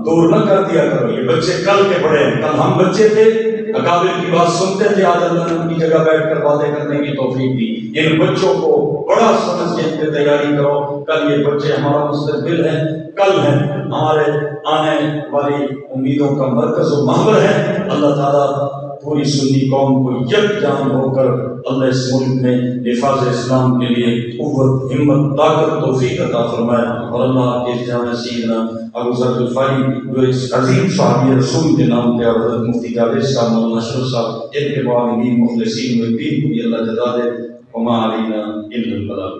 دور نہ کر دیا کرو، یہ بچے کل کے بڑے ہیں، کل ہم بچے تھے، اکابر کی بات سنتے تھے، آج اللہ نے ان کی جگہ بیٹھ کر باتیں کرنے کی توفیق دی۔ ان بچوں کو بڑا سمجھ کے ان پہ تیاری کرو، کل یہ بچے ہمارا مستقبل ہیں، کل ہیں ہمارے آنے والی امیدوں کا مرکز و محور ہے۔ اللہ تعالیٰ پوری سنی قوم کو یکجان ہو کر اللہ اس ملک میں حفاظ اسلام کے لیے قوت، ہمت، طاقت، توفیق عطا فرمائے، اور اللہ کے جامع سیدنا ابو ذر غفاری جو اس عظیم صحابی رسول کے نام پہ، اور حضرت مفتی جاوید صاحب، مولانا اشرف صاحب، ان کے بعد مخلصین محبین کو بھی اللہ جزا دے۔ وما علینا الا البلاغ۔